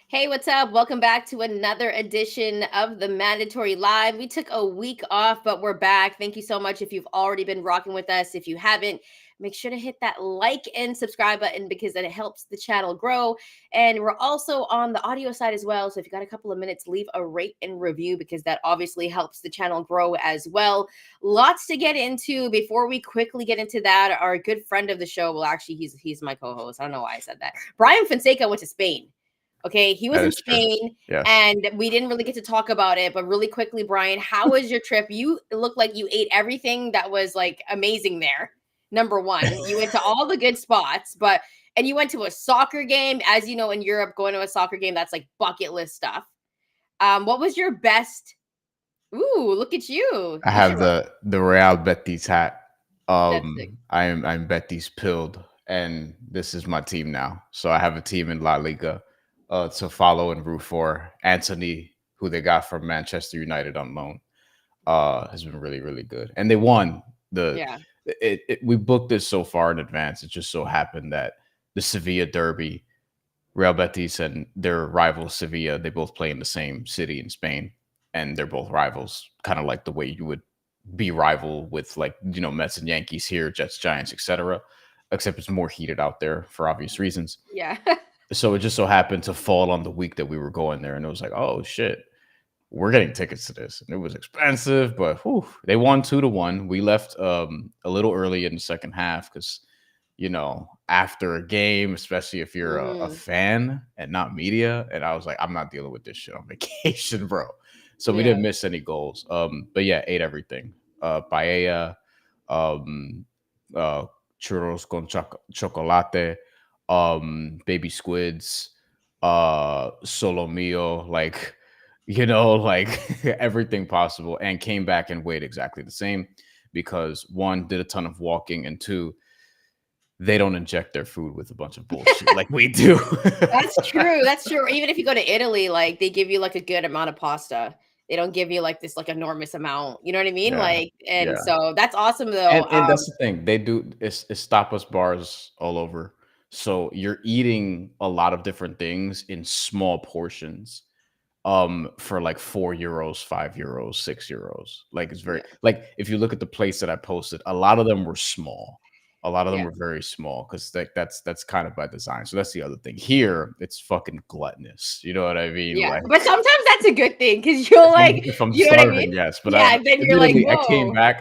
Hey, what's up? Welcome back to another edition of the Mandatory Live. We took a week off, but we're back. Thank you so much if you've already been rocking with us. If you haven't, make sure to hit that like and subscribe button because it helps the channel grow. And we're also on the audio side as well. So if you got a couple of minutes, leave a rate and review because that obviously helps the channel grow as well. Lots to get into. Before we quickly get into that, our good friend of the show, well, actually, he's my co-host. I don't know why I said that. Brian Fonseca went to Spain. Okay, he was That in is true. Spain Yes. and we didn't really get to talk about it, but really quickly, Brian, how was your trip? You look like you ate everything that was like amazing there. Number one, you went to all the good spots, and you went to a soccer game. As you know, in Europe, going to a soccer game, that's like bucket list stuff. What was your best? Ooh, look at you. I You should have the Real Betis hat. that's sick. I'm Betis pilled, and this is my team now. So I have a team in La Liga to follow and root for. Anthony, who they got from Manchester United on loan, has been really, really good. And they won the Yeah. we booked this so far in advance. It just so happened that the Sevilla derby, Real Betis and their rival Sevilla, they both play in the same city in Spain, and they're both rivals, kind of like the way you would be rival with, like, Mets and Yankees here, Jets, Giants, etc. Except it's more heated out there for obvious reasons. Yeah. So it just so happened to fall on the week that we were going there, and it was like, oh shit, we're getting tickets to this, and it was expensive, but whew, they won 2-1. We left a little early in the second half because after a game, especially if you're a Mm, fan and not media. And I was like, I'm not dealing with this shit on vacation, bro. So we yeah. didn't miss any goals. But yeah, ate everything. Paella, um, uh, churros con chocolate, baby squids, solo mio, like, like everything possible, and came back and weighed exactly the same because one, did a ton of walking, and two, they don't inject their food with a bunch of bullshit like we do. That's true. That's true. Even if you go to Italy, like they give you like a good amount of pasta. They don't give you like this like enormous amount. You know what I mean? Yeah, Like, and yeah. so that's awesome though. And that's the thing. They do it's tapas bars all over. So you're eating a lot of different things in small portions. For like €4, €5, €6. Like, it's very, Yeah, like, if you look at the plates that I posted, a lot of them were small. A lot of them yeah, were very small because that's kind of by design. So that's the other thing. Here, it's fucking gluttonous. You know what I mean? yeah. Like, But sometimes that's a good thing because you're like, if I'm you know what I mean? starving, yes. But Yeah. And then you're like, admittedly, whoa.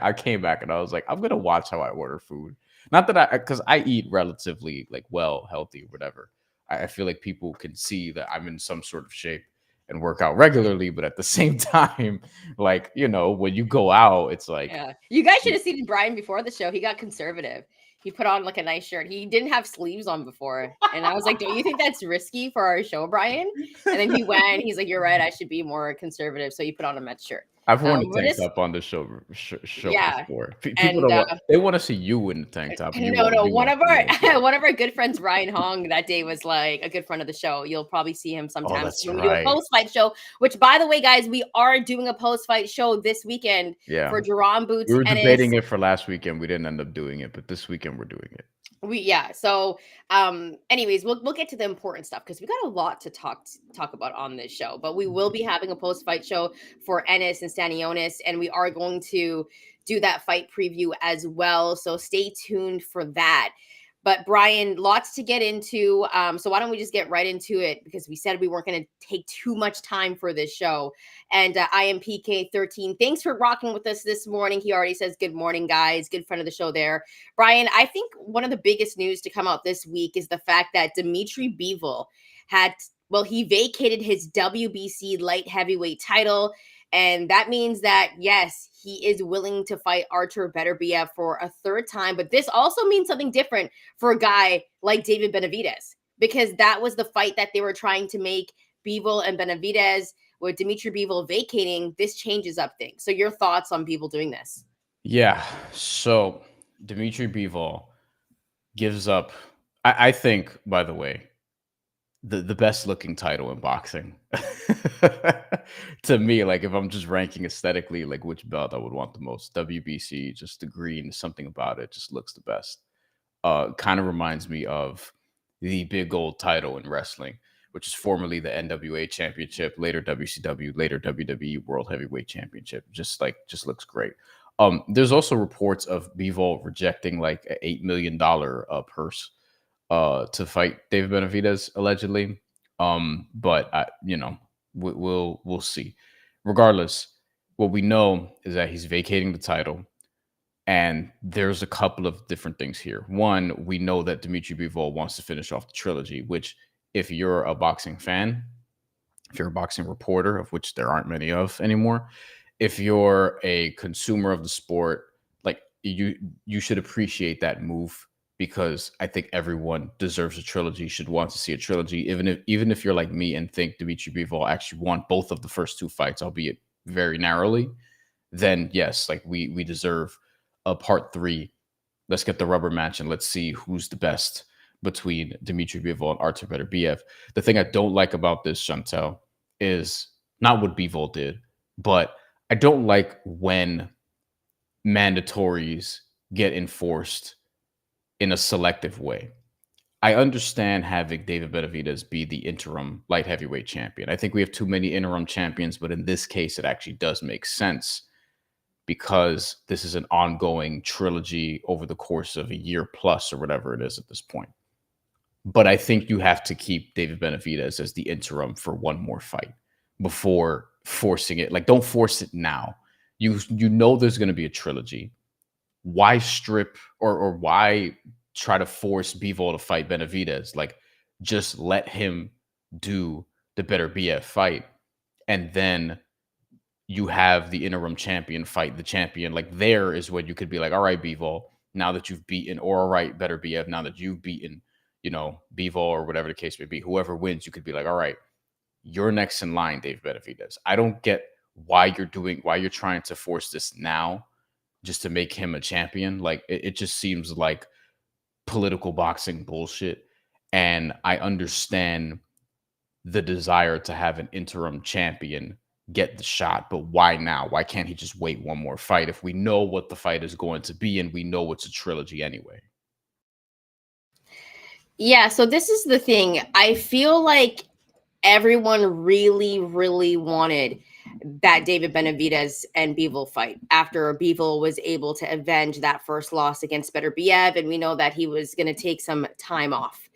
I came back and I was like, I'm gonna watch how I order food. Not that because I eat relatively, like, well, healthy, whatever. I feel like people can see that I'm in some sort of shape and work out regularly, but at the same time, like, when you go out, it's like, Yeah. You guys should have seen Brian before the show. He got conservative. He put on like a nice shirt. He didn't have sleeves on before. And I was like, don't you think that's risky for our show, Brian? And then he went, he's like, you're right. I should be more conservative. So he put on a Met shirt. I've worn a We're tank just, top on the show yeah. before. People And don't want they want to see you in the tank top, and no, no. you One want of you want to our go. one of our good friends, Ryan Hong, that day was like a good friend of the show. You'll probably see him Oh, sometimes that's when we do a right. post fight show. Which, by the way, guys, we are doing a post fight show this weekend Yeah. for Jaron We Boots were Ennis. debating it for last weekend. We didn't end up doing it, but this weekend we're doing it. We yeah. So, anyways, we'll get to the important stuff because we got a lot to talk about on this show. But we will be having a post fight show for Ennis and Stanionis, and we are going to do that fight preview as well. So stay tuned for that. But Brian, lots to get into. So why don't we just get right into it? Because we said we weren't going to take too much time for this show. And I am PK13. Thanks for rocking with us this morning. He already says good morning, guys. Good friend of the show there. Brian, I think one of the biggest news to come out this week is the fact that Dmitry Bivol he vacated his WBC Light Heavyweight title. And that means that, yes, he is willing to fight Artur Beterbiev for a third time. But this also means something different for a guy like David Benavidez, because that was the fight that they were trying to make Bivol and Benavidez. With Dmitry Bivol vacating, this changes up things. So your thoughts on Bivol doing this? Yeah. So Dmitry Bivol gives up. I think, by the way, the best looking title in boxing. To me, like, if I'm just ranking aesthetically, like, which belt I would want the most, WBC, just the green, something about it just looks the best. Kind of reminds me of the big gold title in wrestling, which is formerly the NWA Championship, later WCW, later WWE World Heavyweight Championship. Just looks great. There's also reports of Bivol rejecting like an $8 million purse to fight David Benavidez allegedly. But we'll see. Regardless, what we know is that he's vacating the title. And there's a couple of different things here. One, we know that Dmitry Bivol wants to finish off the trilogy, which if you're a boxing fan, if you're a boxing reporter, of which there aren't many of anymore, if you're a consumer of the sport, like you should appreciate that move, because I think everyone deserves a trilogy, should want to see a trilogy, even if you're like me and think Dmitry Bivol actually won both of the first two fights, albeit very narrowly, then yes, like we deserve a part 3. Let's get the rubber match and let's see who's the best between Dmitry Bivol and Artur Beterbiev. The thing I don't like about this, Shantelle, is not what Bivol did, but I don't like when mandatories get enforced in a selective way. I understand having David Benavidez be the interim light heavyweight champion. I think we have too many interim champions, but in this case, it actually does make sense because this is an ongoing trilogy over the course of a year plus or whatever it is at this point. But I think you have to keep David Benavidez as the interim for one more fight before forcing it. Like, don't force it now. You know there's going to be a trilogy. Why strip or why try to force Bivol to fight Benavidez? Like, just let him do the Beterbiev fight, and then you have the interim champion fight the champion. Like, there is when you could be like, all right, Bivol, now that you've beaten, or all right, Beterbiev, now that you've beaten, Bivol or whatever the case may be, whoever wins, you could be like, all right, you're next in line, Dave Benavidez. I don't get why you're trying to force this now just to make him a champion. Like, it just seems like political boxing bullshit. And I understand the desire to have an interim champion get the shot, but why now? Why can't he just wait one more fight if we know what the fight is going to be and we know it's a trilogy anyway? Yeah, so this is the thing. I feel like everyone really, really wanted that David Benavidez and Bivol fight after Bivol was able to avenge that first loss against Beterbiev, and we know that he was going to take some time off.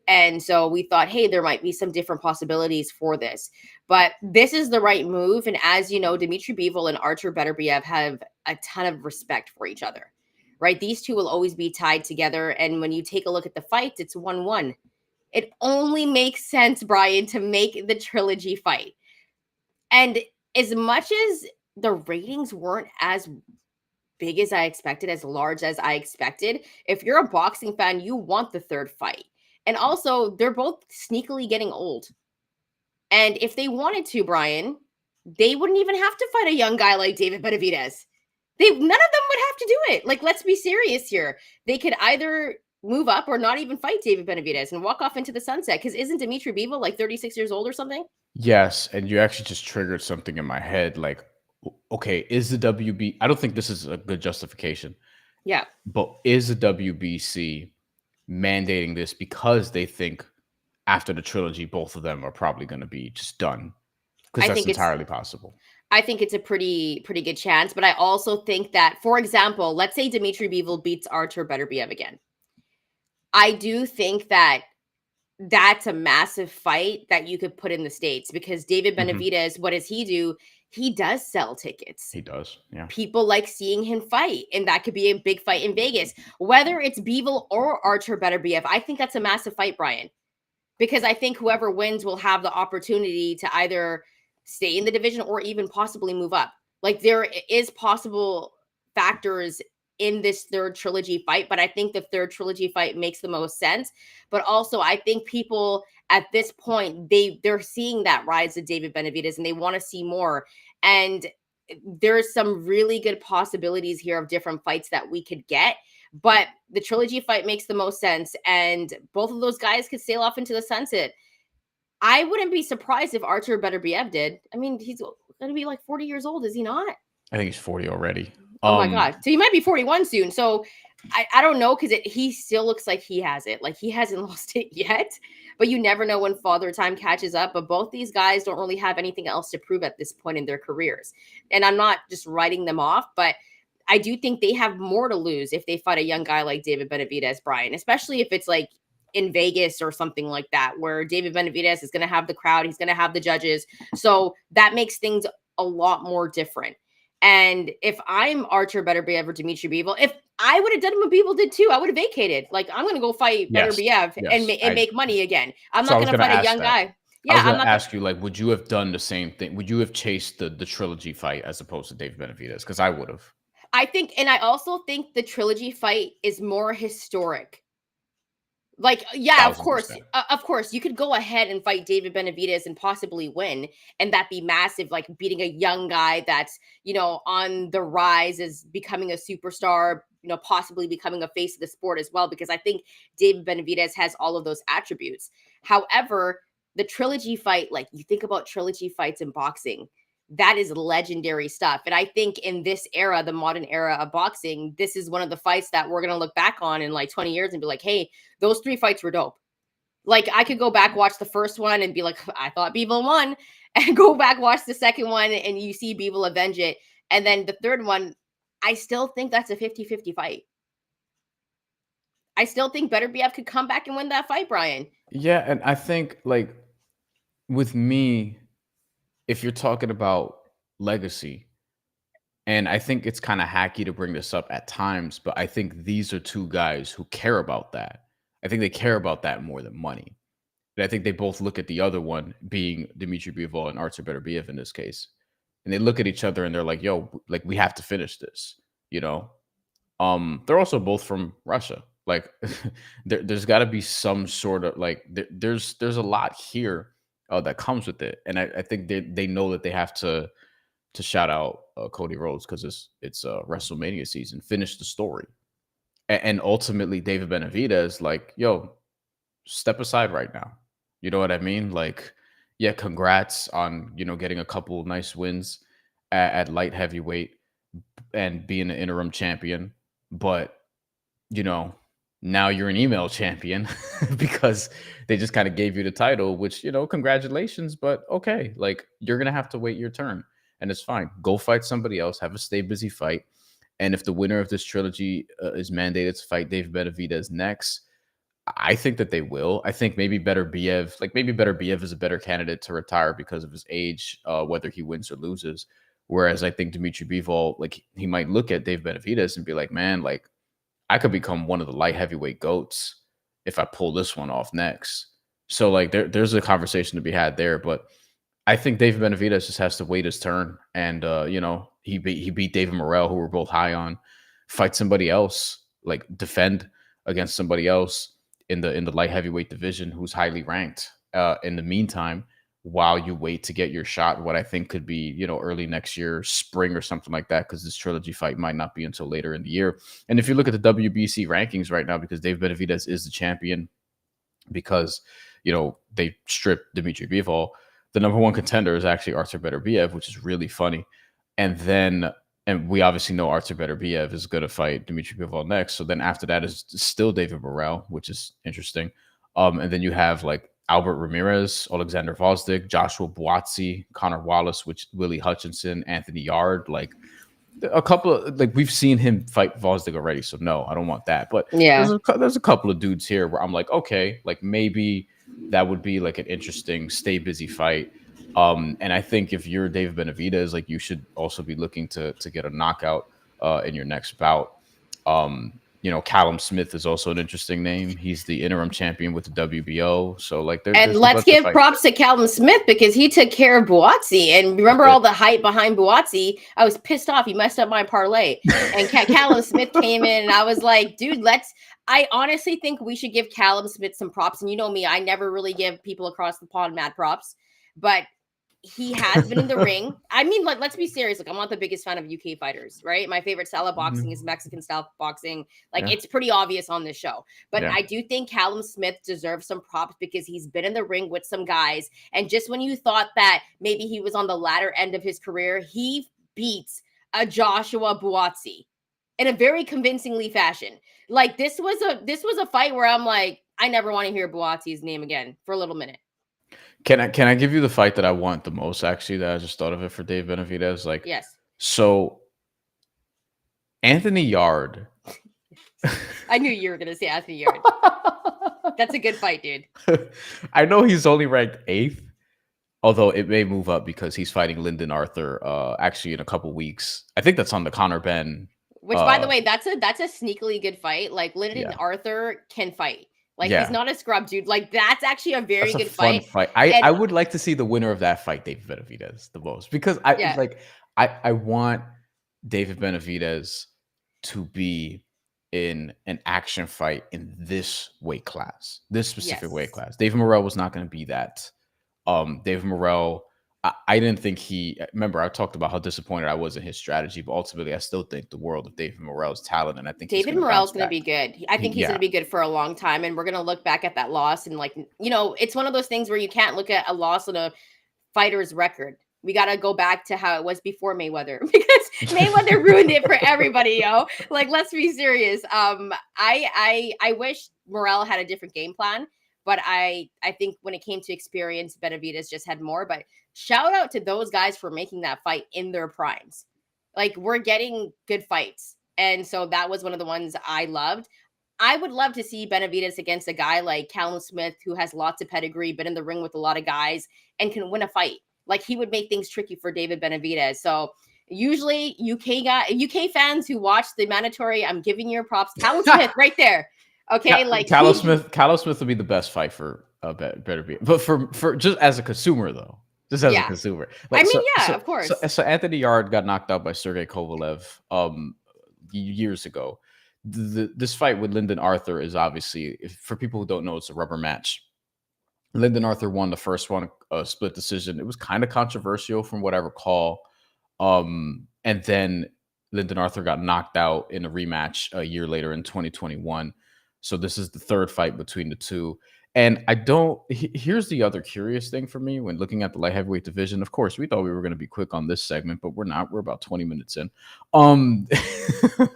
And so we thought, hey, there might be some different possibilities for this. But this is the right move. And as you know, Dmitry Bivol and Artur Beterbiev have a ton of respect for each other, right? These two will always be tied together. And when you take a look at the fight, it's 1-1. It only makes sense, Bryan, to make the trilogy fight. And as much as the ratings weren't as big as I expected, as large as I expected, if you're a boxing fan, you want the third fight. And also, they're both sneakily getting old. And if they wanted to, Bryan, they wouldn't even have to fight a young guy like David Benavidez. None of them would have to do it. Like, let's be serious here. They could either move up or not even fight David Benavidez and walk off into the sunset. Because isn't Dmitry Bivol like 36 years old or something? Yes, and you actually just triggered something in my head. Like, okay, is the WB? I don't think this is a good justification. Yeah. But is the WBC mandating this because they think after the trilogy, both of them are probably going to be just done? Because that's entirely possible. I think it's a pretty good chance. But I also think that, for example, let's say Dmitry Bivol beats Artur Beterbiev again. I do think that that's a massive fight that you could put in the States, because David Benavidez, what does he do? He does sell tickets. He does, yeah. People like seeing him fight, and that could be a big fight in Vegas. Whether it's Bivol or Artur Beterbiev, I think that's a massive fight, Bryan, because I think whoever wins will have the opportunity to either stay in the division or even possibly move up. Like, there is possible factors in this third trilogy fight, but I think the third trilogy fight makes the most sense. But also, I think people at this point, they're seeing that rise of David Benavidez and they want to see more. And there's some really good possibilities here of different fights that we could get. But the trilogy fight makes the most sense. And both of those guys could sail off into the sunset. I wouldn't be surprised if Artur Beterbiev did. I mean, he's going to be like 40 years old, is he not? I think he's 40 already. Oh my God. So he might be 41 soon. So I don't know, because he still looks like he has it. Like, he hasn't lost it yet, but you never know when father time catches up. But both these guys don't really have anything else to prove at this point in their careers. And I'm not just writing them off, but I do think they have more to lose if they fight a young guy like David Benavidez, Bryan, especially if it's like in Vegas or something like that, where David Benavidez is going to have the crowd, he's going to have the judges. So that makes things a lot more different. And if I'm Artur Beterbiev or Dmitry Bivol, if I would have done what Bivol did too, I would have vacated. Like, I'm going to go fight Yes, Beterbiev and yes. make money again. I'm So I not was going to going to fight a ask young that. guy. I was Yeah, I'm going to not. ask you, like, would you have done the same thing? Would you have chased the trilogy fight as opposed to David Benavidez? Because I would have. I think, and I also think the trilogy fight is more historic. Like, yeah, of course, 1000%. you could go ahead and fight David Benavidez and possibly win, and that be massive. Like, beating a young guy that's, you know, on the rise, is becoming a superstar, you know, possibly becoming a face of the sport as well. Because I think David Benavidez has all of those attributes. However, the trilogy fight, like, you think about trilogy fights in boxing, that is legendary stuff. And I think in this era, the modern era of boxing, this is one of the fights that we're going to look back on in like 20 years and be like, hey, those 3 fights were dope. Like, I could go back, watch the first one and be like, I thought Bivol won, and go back, watch the second one, and you see Bivol avenge it. And then the third one, I still think that's a 50-50 fight. I still think Beterbiev could come back and win that fight, Bryan. Yeah, and I think, like, with me, if you're talking about legacy, and I think it's kind of hacky to bring this up at times, but I think these are two guys who care about that. I think they care about that more than money. And I think they both look at the other one, being Dmitry Bivol and Artur Beterbiev in this case, and they look at each other and they're like, "Yo, like, we have to finish this," you know. They're also both from Russia. Like, there's got to be some sort of, like, there's a lot here that comes with it, and I think they know that they have to shout out Cody Rhodes, because it's WrestleMania season. Finish the story, and ultimately David Benavidez, like, yo, step aside right now. You know what I mean? Like, yeah, congrats on, you know, getting a couple nice wins at light heavyweight and being an interim champion, but, you know, now you're an email champion because they just kind of gave you the title, which, you know, congratulations, but okay, like, you're gonna have to wait your turn, and it's fine. Go fight somebody else, have a stay busy fight, and if the winner of this trilogy is mandated to fight David Benavidez next, I think that they will. I think maybe Beterbiev is a better candidate to retire because of his age, whether he wins or loses. Whereas I think Dmitry Bivol, like, he might look at Dave Benavidez and be like, man, like, I could become one of the light heavyweight goats if I pull this one off next. So, like, there's a conversation to be had there. But I think David Benavidez just has to wait his turn, and you know, he beat David Morrell, who we're both high on. Fight somebody else, like, defend against somebody else in the light heavyweight division who's highly ranked. In the meantime, while you wait to get your shot, what I think could be, you know, early next year, spring or something like that, because this trilogy fight might not be until later in the year. And if you look at the WBC rankings right now, because Dave Benavidez is the champion, because, you know, they stripped Dmitry Bivol, the number one contender is actually Artur Beterbiev, which is really funny. And we obviously know Artur Beterbiev is going to fight Dmitry Bivol next. So then after that is still David Morrell, which is interesting. And then you have, like, Albert Ramirez, Alexander Vosdik, Joshua Buatsi, Connor Wallace, Willie Hutchinson, Anthony Yard. Like, a couple of, like, we've seen him fight Vosdik already, so no, I don't want that. But Yeah, there's a couple of dudes here where I'm like, okay, like, maybe that would be like an interesting stay busy fight. And I think if you're David Benavidez, like, you should also be looking to get a knockout in your next bout. You know, Callum Smith is also an interesting name. He's the interim champion with the WBO. So, like, and there's let's give props to Callum Smith, because he took care of Buatsi. And remember all the hype behind Buatsi? I was pissed off. He messed up my parlay. And Callum Smith came in, and I was like, dude, I honestly think we should give Callum Smith some props. And you know me, I never really give people across the pond mad props. But he has been in the ring. I mean, like, let's be serious. Like, I'm not the biggest fan of UK fighters, right? My favorite style of boxing is Mexican style boxing. Like, it's pretty obvious on this show. But I do think Callum Smith deserves some props, because he's been in the ring with some guys. And just when you thought that maybe he was on the latter end of his career, he beats a Joshua Buatsi. in a very convincingly fashion. Like this was a fight where I'm like, I never want to hear Buatsi's name again for a little minute. Can I give you the fight that I want the most? Actually, that I just thought of it for Dave Benavidez. Like, Yes. so Anthony Yard. I knew you were gonna say Anthony Yard. That's a good fight, dude. I know he's only ranked 8th, although it may move up because he's fighting Lyndon Arthur actually in a couple weeks. I think that's on the Conor Ben. Which, by the way, that's a sneakily good fight. Like Lyndon Arthur can fight. Like he's not a scrub, dude. Like that's actually a very good fight. I would like to see the winner of that fight, David Benavidez, the most, because I want David Benavidez to be in an action fight in this weight class, this specific weight class. David Morrell was not going to be that. David Morrell, I didn't think remember I talked about how disappointed I was in his strategy, but ultimately I still think the world of David Morrell's talent, and I think David Morrell's going to be good. I think he's going to be good for a long time, and we're going to look back at that loss and like, you know, it's one of those things where you can't look at a loss on a fighter's record. We got to go back to how it was before Mayweather, because Mayweather ruined it for everybody, yo. Like, let's be serious. I wish Morrell had a different game plan, but I think when it came to experience, Benavidez just had more. But shout out to those guys for making that fight in their primes. Like, we're getting good fights. And so that was one of the ones I loved. I would love to see Benavidez against a guy like Callum Smith, who has lots of pedigree, been in the ring with a lot of guys, and can win a fight. Like, he would make things tricky for David Benavidez. So usually UK fans who watch the mandatory, I'm giving your props. Callum Smith right there. Okay. Like Callum Smith would be the best fight for Beterbiev. But for just as a consumer though, just as a consumer. Like, of course. So Anthony Yard got knocked out by Sergey Kovalev years ago. This fight with Lyndon Arthur is obviously, for people who don't know, it's a rubber match. Lyndon Arthur won the first one, a split decision. It was kind of controversial from what I recall. And then Lyndon Arthur got knocked out in a rematch a year later in 2021. So this is the third fight between the two. And here's the other curious thing for me when looking at the light heavyweight division. Of course, we thought we were going to be quick on this segment, but we're not. We're about 20 minutes in.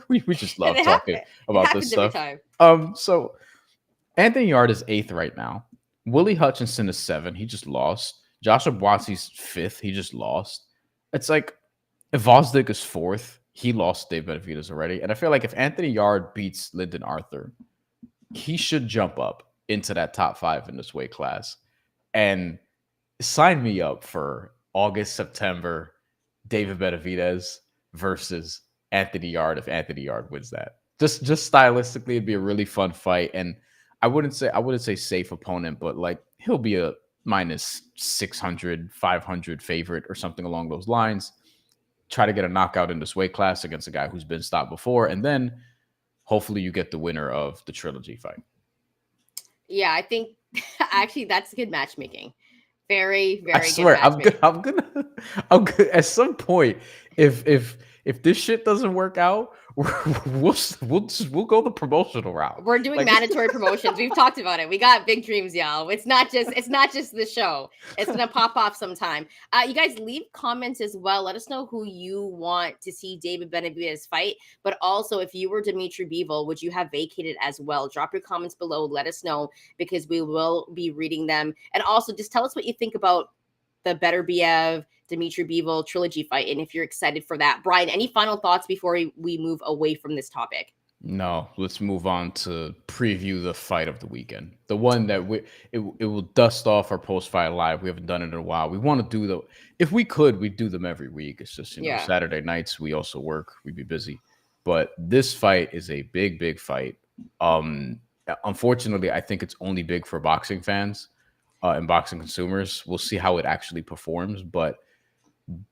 We just love talking about this stuff. So Anthony Yard is 8th right now. Willie Hutchinson is 7th. He just lost. Joshua Buatsi's 5th. He just lost. It's like, if Vosdick is 4th, he lost Dave Benavidez already. And I feel like if Anthony Yard beats Lyndon Arthur, he should jump up into that top 5 in this weight class. And sign me up for August, September, David Benavidez versus Anthony Yard if Anthony Yard wins that. Just stylistically, it'd be a really fun fight. And I wouldn't say safe opponent, but like he'll be a minus 600, 500 favorite or something along those lines. Try to get a knockout in this weight class against a guy who's been stopped before. And then hopefully you get the winner of the trilogy fight. Yeah, I think actually that's good matchmaking. Very, very I swear, good. I'm gonna at some point, if this shit doesn't work out, we'll go the promotional route. We're doing mandatory promotions. We've talked about it. We got big dreams, y'all. It's not just the show. It's gonna pop off sometime. You guys leave comments as well. Let us know who you want to see David Benavidez fight. But also, if you were Dmitry Bivol, would you have vacated as well? Drop your comments below. Let us know, because we will be reading them. And also, just tell us what you think about the Beterbiev Dmitry Bivol trilogy fight, and if you're excited for that. Bryan, any final thoughts before we move away from this topic? No, let's move on to preview the fight of the weekend. The one that it will dust off our post-fight live. We haven't done it in a while. We want to do if we could, we'd do them every week. It's just, Saturday nights we also work. We'd be busy. But this fight is a big, big fight. Unfortunately, I think it's only big for boxing fans and boxing consumers. We'll see how it actually performs, but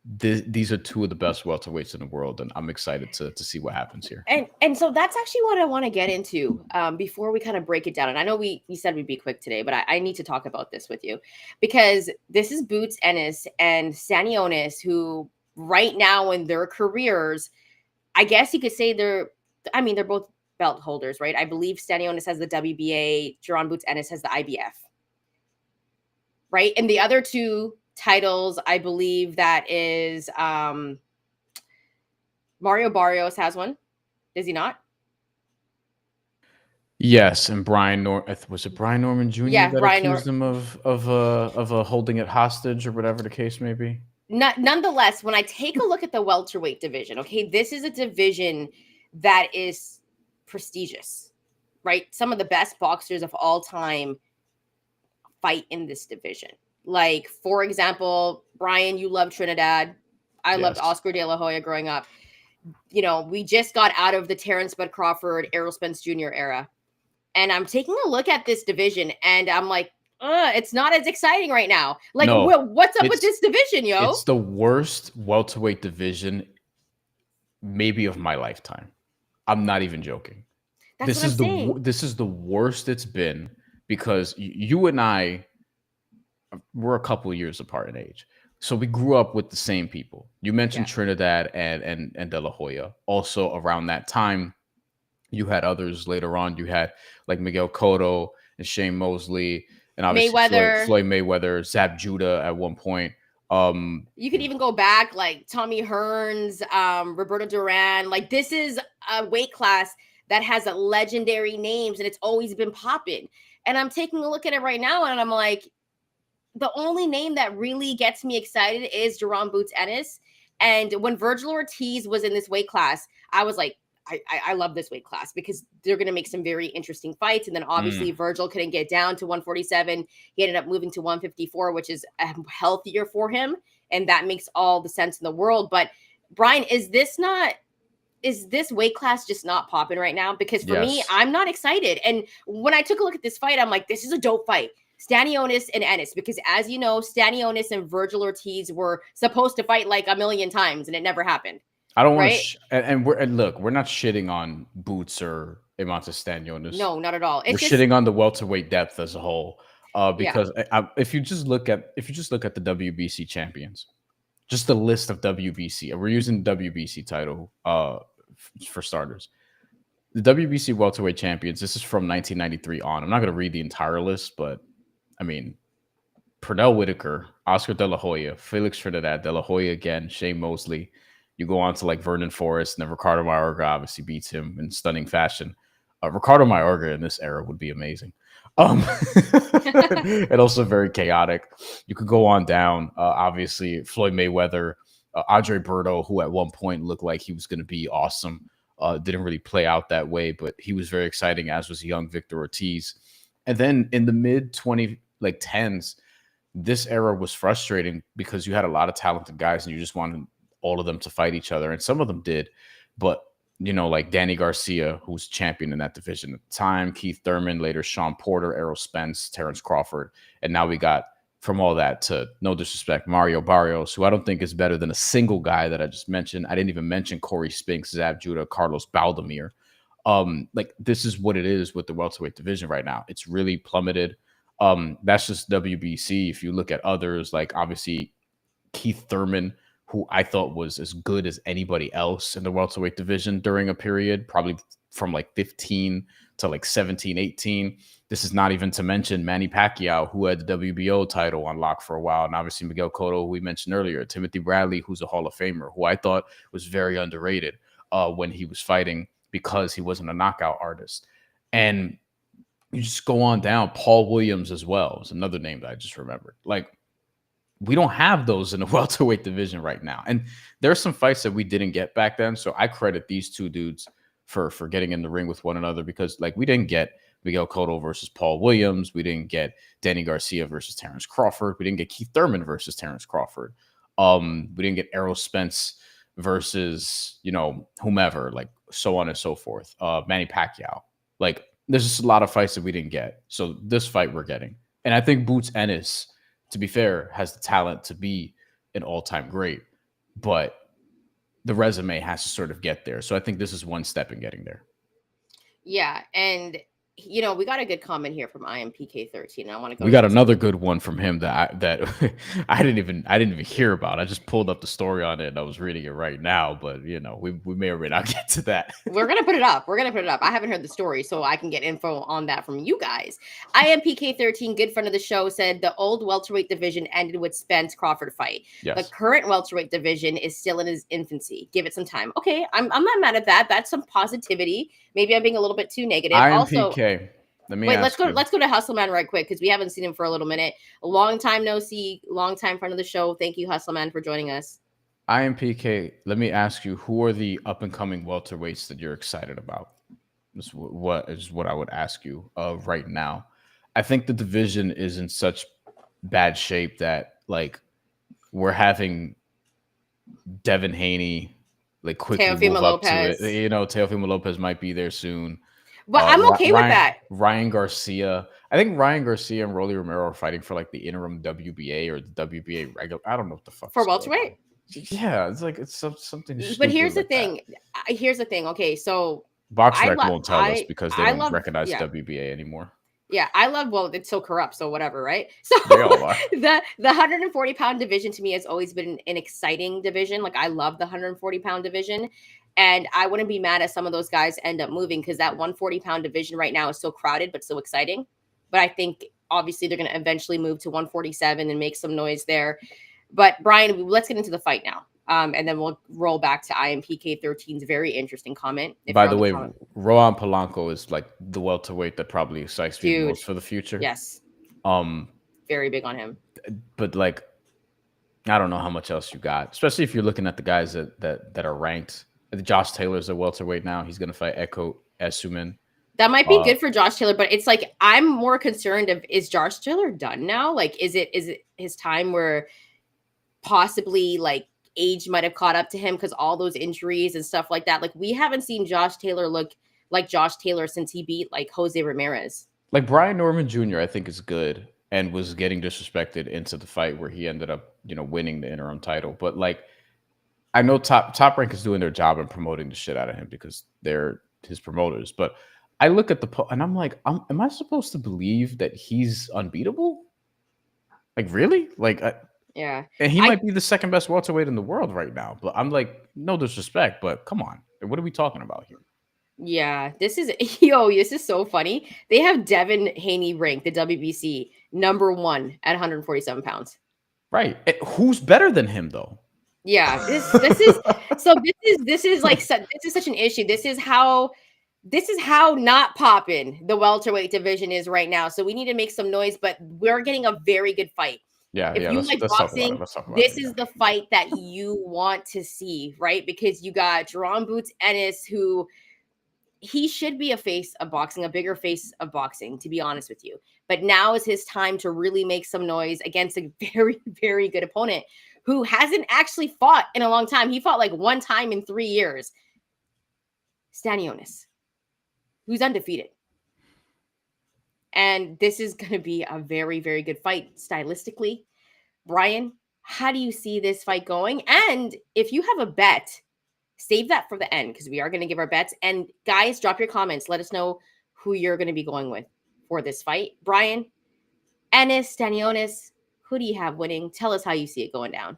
these are two of the best welterweights in the world, and I'm excited to see what happens here. And so that's actually what I want to get into before we kind of break it down. And I know we said we'd be quick today, but I need to talk about this with you, because this is Boots Ennis and Stanionis, who right now in their careers, I guess you could say they're both belt holders, right? I believe Stanionis has the WBA, Jaron Boots Ennis has the IBF, right? And the other two titles, I believe that is Mario Barrios has one, Does he not? Yes, and was it Brian Norman Jr. Yeah, that accused him of holding it hostage or whatever the case may be? Nonetheless, when I take a look at the welterweight division, okay, this is a division that is prestigious, right? Some of the best boxers of all time fight in this division. Like, for example, Brian, you love Trinidad. I loved Yes. Oscar De La Hoya growing up. You know, we just got out of the Terrence Bud Crawford, Errol Spence Jr. era. And I'm taking a look at this division and I'm like, it's not as exciting right now. Like, No, what's up with this division, yo? It's the worst welterweight division maybe of my lifetime. I'm not even joking. That's what I'm saying. This is the worst it's been because you and I we're a couple of years apart in age. So we grew up with the same people. You mentioned Trinidad and De La Hoya. Also around that time, you had others later on. You had like Miguel Cotto and Shane Mosley and obviously Floyd Mayweather, Zab Judah at one point. You could even go back like Tommy Hearns, Roberto Duran. Like, this is a weight class that has a legendary names and it's always been popping. And I'm taking a look at it right now and I'm like, the only name that really gets me excited is Jaron Boots Ennis. And when Virgil Ortiz was in this weight class, I was like, I love this weight class because they're going to make some very interesting fights. And then obviously Virgil couldn't get down to 147. He ended up moving to 154, which is healthier for him. And that makes all the sense in the world. But Brian, is this weight class just not popping right now? Because for me, I'm not excited. And when I took a look at this fight, I'm like, this is a dope fight. Stanionis and Ennis, because as you know, Stanionis and Virgil Ortiz were supposed to fight like a million times and it never happened. I don't want to, and look, we're not shitting on Boots or Eimantas Stanionis. No, not at all. We're shitting on the welterweight depth as a whole. Because if you just look at the WBC champions, just the list of WBC, and we're using the WBC title for starters. The WBC welterweight champions. This is from 1993 on. I'm not going to read the entire list, but I mean, Pernell Whitaker, Oscar De La Hoya, Felix Trinidad, De La Hoya again, Shane Mosley. You go on to like Vernon Forrest, and then Ricardo Mayorga obviously beats him in stunning fashion. Ricardo Mayorga in this era would be amazing. And also very chaotic. You could go on down. Obviously, Floyd Mayweather, Andre Berto, who at one point looked like he was going to be awesome. Didn't really play out that way, but he was very exciting, as was young Victor Ortiz. And then in the mid 2010s, this era was frustrating because you had a lot of talented guys and you just wanted all of them to fight each other. And some of them did, but you know, like Danny Garcia, who was champion in that division at the time, Keith Thurman, later Sean Porter, Errol Spence, Terrence Crawford. And now we got from all that to, no disrespect, Mario Barrios, who I don't think is better than a single guy that I just mentioned. I didn't even mention Corey Spinks, Zab Judah, Carlos Baldemir. Like, this is what it is with the welterweight division right now. It's really plummeted. That's just WBC. If you look at others, like obviously Keith Thurman, who I thought was as good as anybody else in the welterweight division during a period, probably from like 15 to like 17, 18. This is not even to mention Manny Pacquiao, who had the WBO title on lock for a while. And obviously Miguel Cotto, who we mentioned earlier, Timothy Bradley, who's a Hall of Famer, who I thought was very underrated when he was fighting because he wasn't a knockout artist. And you just go on down. Paul Williams as well is another name that I just remembered. Like, we don't have those in the welterweight division right now. And there's some fights that we didn't get back then. So I credit these two dudes for getting in the ring with one another, because like we didn't get Miguel Cotto versus Paul Williams. We didn't get Danny Garcia versus Terrence Crawford. We didn't get Keith Thurman versus Terrence Crawford. We didn't get Errol Spence versus, you know, whomever, like so on and so forth. Manny Pacquiao. Like, there's just a lot of fights that we didn't get. So this fight we're getting. And I think Boots Ennis, to be fair, has the talent to be an all-time great, but the resume has to sort of get there. So I think this is one step in getting there. Yeah. And you know, we got a good comment here from IMPK13. I want to go We to got this. another good one from him that I didn't even hear about. I just pulled up the story on it and I was reading it right now. But you know, we may or may not get to that. We're gonna put it up. We're gonna put it up. I haven't heard the story, so I can get info on that from you guys. IMPK13, good friend of the show, said the old welterweight division ended with Spence Crawford fight. The Yes, current welterweight division is still in its infancy. Give it some time. Okay, I'm not mad at that. That's some positivity. Maybe I'm being a little bit too negative. Also, IMPK. Let me wait, ask you. let's go to Hustleman right quick because we haven't seen him for a little minute. A long time no see, long time friend of the show. Thank you, Hustleman, for joining us. IMPK. Let me ask you. Who are the up and coming welterweights that you're excited about? What I would ask you right now. I think the division is in such bad shape that like we're having Devin Haney like quickly Teofimo move up to it. Lopez. You know, Teofimo Lopez might be there soon. But I'm okay with that. Ryan Garcia. I think Ryan Garcia and Rolly Romero are fighting for like the interim WBA or the WBA regular. I don't know what the fuck For is going welterweight? on. Yeah, it's like it's something But stupid here's the like that. thing. Here's the thing. Okay, so BoxRec won't tell us because they I don't love recognize yeah. WBA anymore. Yeah, I love well, it's so corrupt, so whatever, right? So They all are. the 140-pound division to me has always been an exciting division. Like I love the 140-pound division. And I wouldn't be mad if some of those guys end up moving because that 140-pound division right now is so crowded but so exciting. But I think obviously they're going to eventually move to 147 and make some noise there. But Brian, let's get into the fight now. And then we'll roll back to IMPK13's very interesting comment. If By you're on the the way, comment. Rohan Polanco is like the welterweight that probably excites me Dude, most for the future. yes, Um, very big on him. but like I don't know how much else you got, especially if you're looking at the guys that are ranked. Josh Taylor's a welterweight now. He's gonna fight Eko Essuman. That might be good for Josh Taylor, but it's like I'm more concerned of is Josh Taylor done now? Like, is it his time where possibly like age might have caught up to him because all those injuries and stuff like that? Like, we haven't seen Josh Taylor look like Josh Taylor since he beat like Jose Ramirez. Like Brian Norman Jr., I think is good and was getting disrespected into the fight where he ended up, winning the interim title. But like, I know Top Rank is doing their job and promoting the shit out of him because they're his promoters. But I look at and I'm like, am I supposed to believe that he's unbeatable? Like, really? Like, Yeah. and he might be the second best welterweight in the world right now. But I'm like, no disrespect, but come on. What are we talking about here? Yeah, this is so funny. They have Devin Haney ranked the WBC number 1 at 147 pounds. Right. Who's better than him though? Yeah, this is such an issue. This is how not popping the welterweight division is right now. So we need to make some noise, but we're getting a very good fight. Yeah, if you like let's boxing, this is the fight that you want to see, right? Because you got Jaron Boots Ennis, who he should be a face of boxing, a bigger face of boxing, to be honest with you. But now is his time to really make some noise against a very, very good opponent who hasn't actually fought in a long time. He fought like one time in 3 years. Stanionis, who's undefeated. And this is going to be a very, very good fight stylistically. Brian, how do you see this fight going? And if you have a bet, save that for the end because we are going to give our bets. And guys, drop your comments. Let us know who you're going to be going with for this fight. Brian, Ennis, Stanionis, who do you have winning? Tell us how you see it going down.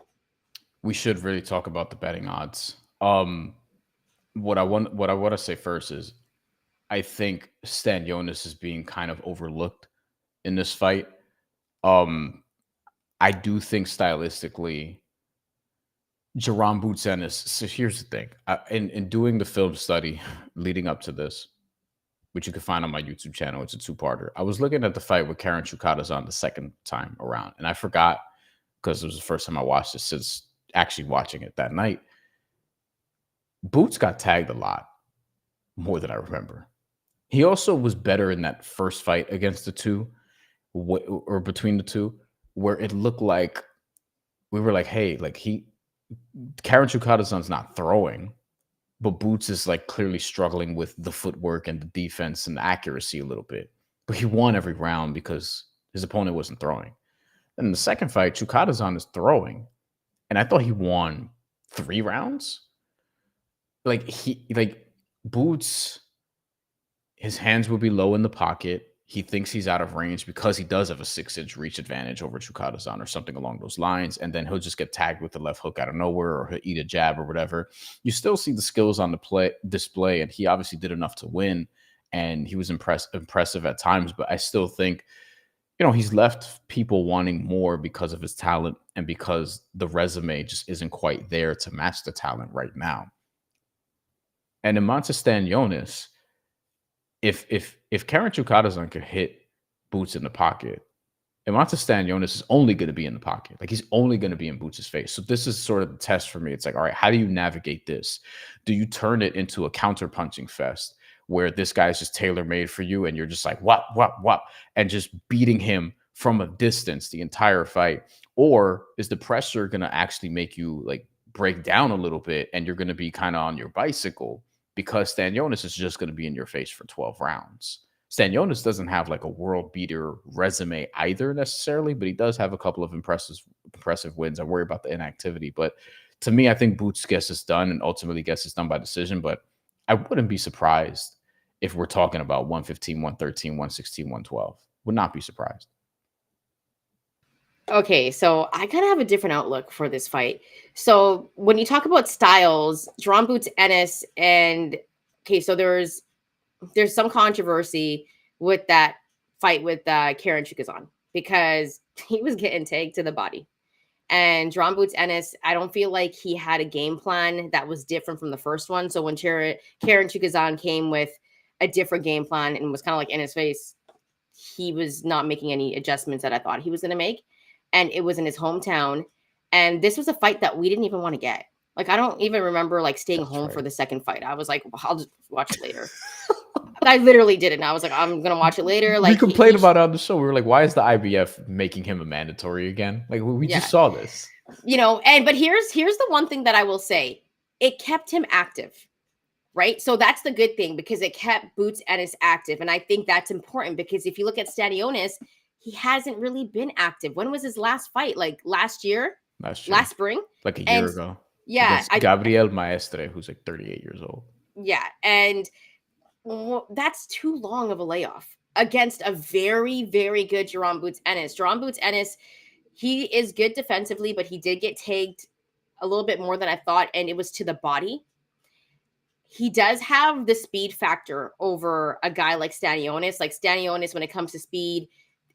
We should really talk about the betting odds. What I want to say first is I think Stanionis is being kind of overlooked in this fight. I do think stylistically, Jaron Boots Ennis. So here's the thing: in doing the film study leading up to this, which you can find on my YouTube channel, it's a 2-parter. I was looking at the fight with Karen Chukadazan the second time around, and I forgot because it was the first time I watched it since actually watching it that night. Boots got tagged a lot more than I remember. He also was better in that first fight against the two, or between the two, where it looked like we were like, hey, like Karen Chukadazan's not throwing, but Boots is like clearly struggling with the footwork and the defense and the accuracy a little bit. But he won every round because his opponent wasn't throwing. Then in the second fight, Chukadazan is throwing, and I thought he won 3 rounds. Boots his hands will be low in the pocket. He thinks he's out of range because he does have a 6-inch reach advantage over Chukadazan or something along those lines. And then he'll just get tagged with the left hook out of nowhere, or he'll eat a jab or whatever. You still see the skills on the display, and he obviously did enough to win. And he was impressive at times, but I still think, he's left people wanting more because of his talent and because the resume just isn't quite there to match the talent right now. And Eimantas Stanionis, if Karen Chukadazan could hit Boots in the pocket, Eimantas Stanionis is only going to be in the pocket. Like, he's only going to be in Boots' face. So this is sort of the test for me. It's like, all right, how do you navigate this? Do you turn it into a counter-punching fest where this guy's just tailor-made for you and you're just like, what, and just beating him from a distance the entire fight? Or is the pressure going to actually make you, like, break down a little bit and you're going to be kind of on your bicycle because Stanionis is just going to be in your face for 12 rounds? Stanionis doesn't have like a world beater resume either necessarily, but he does have a couple of impressive wins. I worry about the inactivity, but to me, I think Boots gets this done and ultimately gets this done by decision. But I wouldn't be surprised if we're talking about 115, 113, 116, 112. Would not be surprised. Okay, so I kind of have a different outlook for this fight. So when you talk about styles, Jaron Boots Ennis, and okay, so there's some controversy with that fight with Karen Chukadazan because he was getting tagged to the body. And Jaron Boots Ennis, I don't feel like he had a game plan that was different from the first one. So when Karen Chukadazan came with a different game plan and was kind of like in his face, he was not making any adjustments that I thought he was going to make. And it was in his hometown. And this was a fight that we didn't even want to get. Like, I don't even remember like staying home for the second fight. I was like, well, I'll just watch it later. I literally didn't. I was like, I'm going to watch it later. Like, we complained about it on the show. We were like, why is the IBF making him a mandatory again? Like, we just saw this. But here's the one thing that I will say. It kept him active, right? So that's the good thing because it kept Boots Ennis active. And I think that's important because if you look at Stanionis, he hasn't really been active. When was his last fight? Like last year? Last spring? Like a year ago. Yeah. Gabriel Maestre, who's like 38 years old. Yeah. And that's too long of a layoff against a very, very good Jaron Boots Ennis. Jaron Boots Ennis, he is good defensively, but he did get tagged a little bit more than I thought, and it was to the body. He does have the speed factor over a guy like Stanionis. Like Stanionis, when it comes to speed,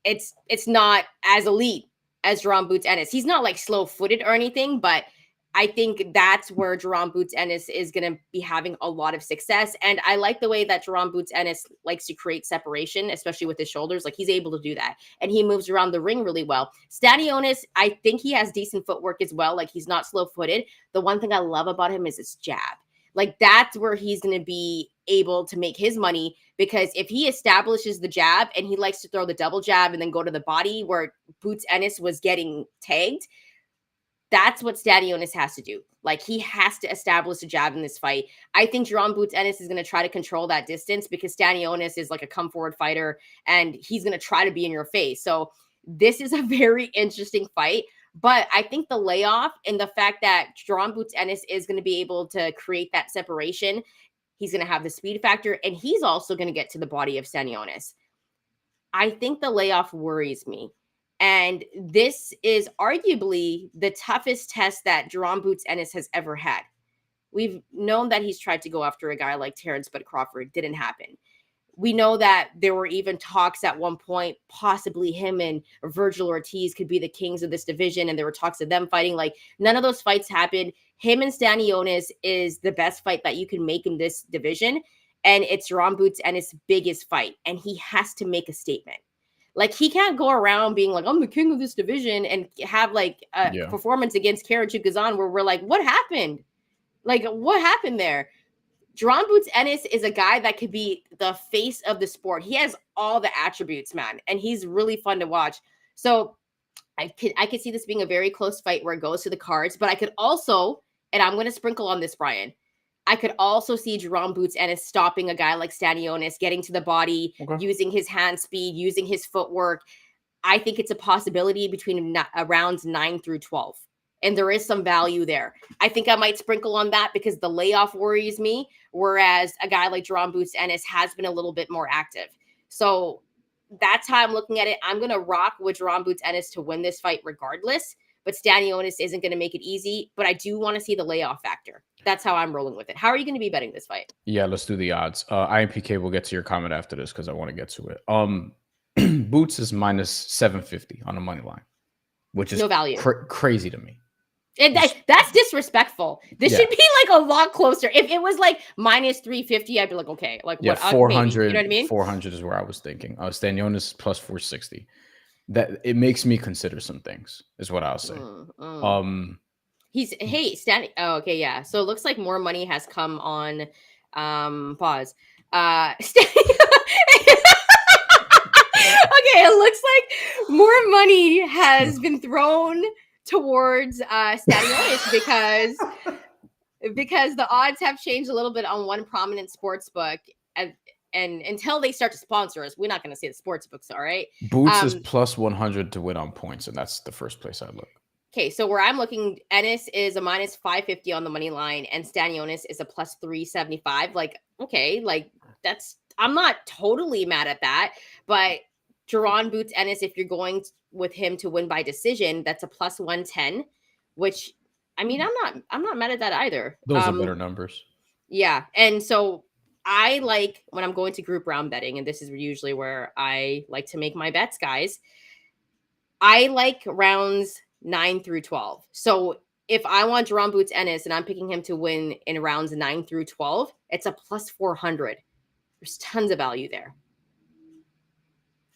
it's not as elite as Jaron Boots Ennis. He's not like slow-footed or anything, but I think that's where Jaron Boots Ennis is going to be having a lot of success. And I like the way that Jaron Boots Ennis likes to create separation, especially with his shoulders. Like, he's able to do that. And he moves around the ring really well. Stanionis, I think he has decent footwork as well. Like, he's not slow-footed. The one thing I love about him is his jab. Like, that's where he's going to be able to make his money, because if he establishes the jab and he likes to throw the double jab and then go to the body where Boots Ennis was getting tagged, that's what Stanionis has to do. Like, he has to establish a jab in this fight. I think Jaron Boots Ennis is going to try to control that distance because Stanionis is like a come forward fighter and he's going to try to be in your face. So this is a very interesting fight. But I think the layoff and the fact that Jaron Boots Ennis is going to be able to create that separation, he's going to have the speed factor, and he's also going to get to the body of Stanionis. I think the layoff worries me. And this is arguably the toughest test that Jaron Boots Ennis has ever had. We've known that he's tried to go after a guy like Terrence Bud Crawford. Didn't happen. We know that there were even talks at one point, possibly him and Virgil Ortiz could be the kings of this division, and there were talks of them fighting. Like, none of those fights happened. Him and Stanionis is the best fight that you can make in this division, and it's Jaron Boots Ennis' biggest fight, and he has to make a statement. Like, he can't go around being like, I'm the king of this division, and have like a performance against Karen Chukadazan where we're like, what happened? Like, what happened there? Jaron Boots Ennis is a guy that could be the face of the sport. He has all the attributes, man, and he's really fun to watch. So I could see this being a very close fight where it goes to the cards, but I could also, and I'm going to sprinkle on this, Brian, I could also see Jaron Boots Ennis stopping a guy like Stanionis, getting to the body, using his hand speed, using his footwork. I think it's a possibility between rounds 9 through 12. and there is some value there. I think I might sprinkle on that because the layoff worries me, whereas a guy like Jaron Boots Ennis has been a little bit more active. So that's how I'm looking at it. I'm going to rock with Jaron Boots Ennis to win this fight regardless, but Stanionis isn't going to make it easy, but I do want to see the layoff factor. That's how I'm rolling with it. How are you going to be betting this fight? Yeah, let's do the odds. IMPK, we'll get to your comment after this because I want to get to it. Boots is minus 750 on the money line, which is no value. Crazy to me. That's disrespectful. This should be like a lot closer. If it was like minus 350, I'd be like, okay, like yeah, what? 400. You know what I mean? 400 is where I was thinking. Stanionis plus 460. That it makes me consider some things, is what I'll say. Oh, okay, yeah. So it looks like more money has come on. Pause. Okay, it looks like more money has been thrown towards Stanionis because the odds have changed a little bit on one prominent sports book, and until they start to sponsor us, we're not going to see the sports books. All right, Boots is plus 100 to win on points, and that's the first place I look. Okay, so where I'm looking, Ennis is a minus 550 on the money line, and Stanionis is a plus 375. Like, okay, like I'm not totally mad at that, but Jaron Boots Ennis, if you're going with him to win by decision, that's a plus 110, which, I mean, I'm not mad at that either. Those are better numbers. Yeah, and so I like when I'm going to group round betting, and this is usually where I like to make my bets, guys. I like rounds 9 through 12. So if I want Jaron Boots Ennis and I'm picking him to win in rounds 9 through 12, it's a plus 400. There's tons of value there.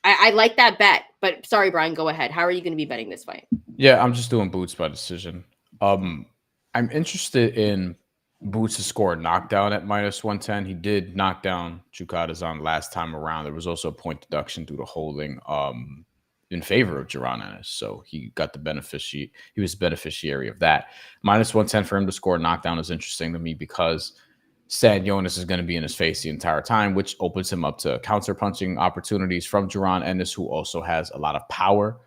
I like that bet, but sorry, Brian, go ahead. How are you going to be betting this fight? Yeah, I'm just doing Boots by decision. I'm interested in Boots to score a knockdown at minus 110. He did knock down Chukadazan last time around. There was also a point deduction due to holding in favor of Jaron Ennis. So he got the beneficiary. He was the beneficiary of that. Minus 110 for him to score a knockdown is interesting to me because Stanionis is going to be in his face the entire time, which opens him up to counter-punching opportunities from Jaron Ennis, who also has a lot of power.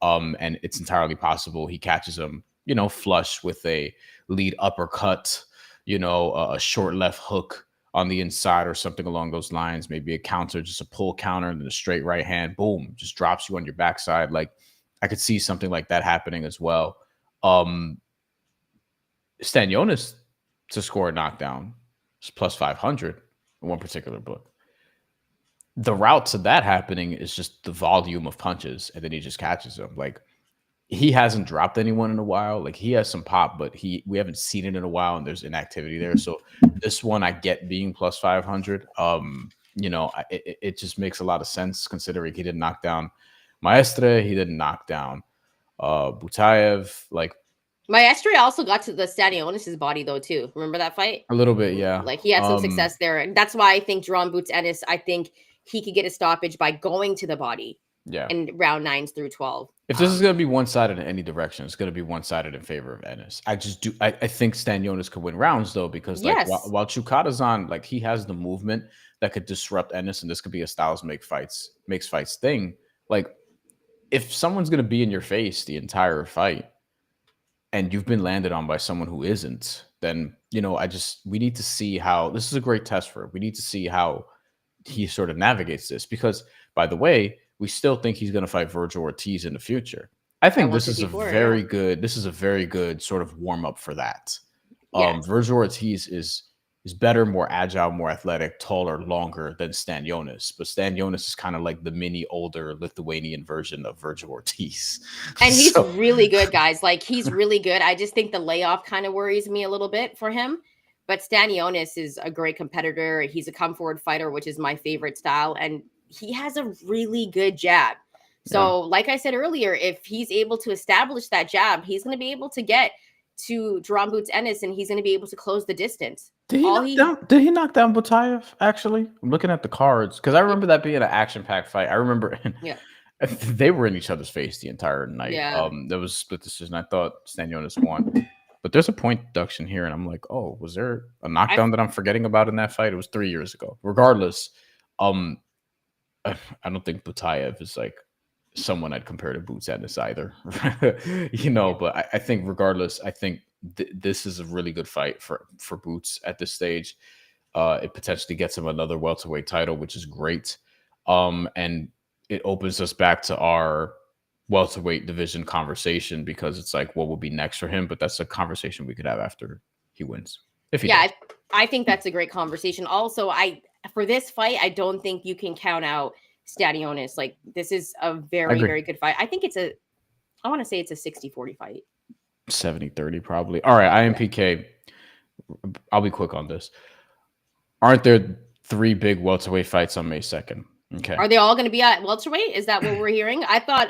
And it's entirely possible he catches him, flush with a lead uppercut, a short left hook on the inside or something along those lines, maybe a counter, just a pull counter, and then a straight right hand, boom, just drops you on your backside. Like, I could see something like that happening as well. Stanionis to score a knockdown is plus 500 in one particular book. The route to that happening is just the volume of punches, and then he just catches them. Like, he hasn't dropped anyone in a while. Like, he has some pop, but we haven't seen it in a while, and there's inactivity there. So this one I get being plus 500. It just makes a lot of sense considering he didn't knock down Maestre. He didn't knock down Butaev. Like, Maestre also got to the Stanionis' body though too. Remember that fight? A little bit, yeah. Like, he had some success there, and that's why I think Jaron Boots Ennis, I think he could get a stoppage by going to the body. Yeah. In round 9 through 12. If this is going to be one-sided in any direction, it's going to be one-sided in favor of Ennis. I think Stanionis could win rounds though, because while Chukadazan, like, he has the movement that could disrupt Ennis, and this could be a styles makes fights thing. Like, if someone's going to be in your face the entire fight and you've been landed on by someone who isn't, then, we need to see how this is a great test for him. We need to see how he sort of navigates this, because, by the way, we still think he's going to fight Virgil Ortiz in the future. I think this is a very good sort of warm up for that. Virgil Ortiz is better, more agile, more athletic, taller, longer than Stanionis. But Stanionis is kind of like the mini older Lithuanian version of Virgil Ortiz. And he's really good, guys. Like, he's really good. I just think the layoff kind of worries me a little bit for him. But Stanionis is a great competitor. He's a come forward fighter, which is my favorite style. And he has a really good jab. So, like I said earlier, if he's able to establish that jab, he's going to be able to get to Jaron Boots Ennis, and he's going to be able to close the distance. Did he knock down Butaev, actually? I'm looking at the cards, because I remember that being an action-packed fight. I remember they were in each other's face the entire night. Yeah. There was a split decision. I thought Stanionis won. But there's a point deduction here, and I'm like, oh, was there a knockdown that I'm forgetting about in that fight? It was 3 years ago. Regardless, I don't think Butaev is like someone I'd compare to Boots Ennis either. But I think regardless, I think this is a really good fight for Boots at this stage. It potentially gets him another welterweight title, which is great. And it opens us back to our welterweight division conversation, because it's like, what will be next for him? But that's a conversation we could have after he wins. If he does. I think that's a great conversation. Also, for this fight, I don't think you can count out Stanionis. Like, this is a very, very good fight. I think I want to say it's a 60-40 fight. 70-30 probably. All right, IMPK. I'll be quick on this. Aren't there 3 big welterweight fights on May 2nd? Okay. Are they all going to be at welterweight? Is that what we're hearing? I thought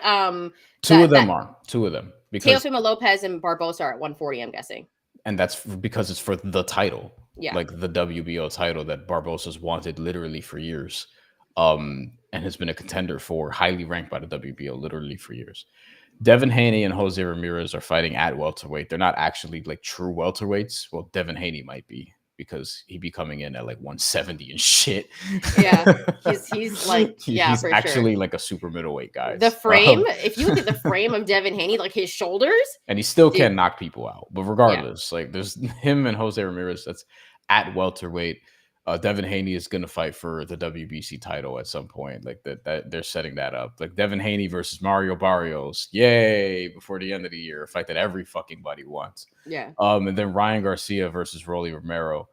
two of them. Because Teofimo Lopez and Barbosa are at 140, I'm guessing. And that's because it's for the title. Yeah. Like the WBO title that Barbosa's wanted literally for years. And has been a contender for, highly ranked by the WBO literally for years. Devin Haney and Jose Ramirez are fighting at welterweight. They're not actually like true welterweights. Well, Devin Haney might be, because he'd be coming in at like 170 and shit. Yeah, he's like, he's actually like a super middleweight guy. The frame, if you look at the frame of Devin Haney, like his shoulders, and he still can knock people out. But regardless, like there's him and Jose Ramirez that's at welterweight. Devin Haney is going to fight for the WBC title at some point. Like that they're setting that up. Like Devin Haney versus Mario Barrios. Yay! Before the end of the year, a fight that every fucking buddy wants. Yeah. And then Ryan Garcia versus Rolly Romero.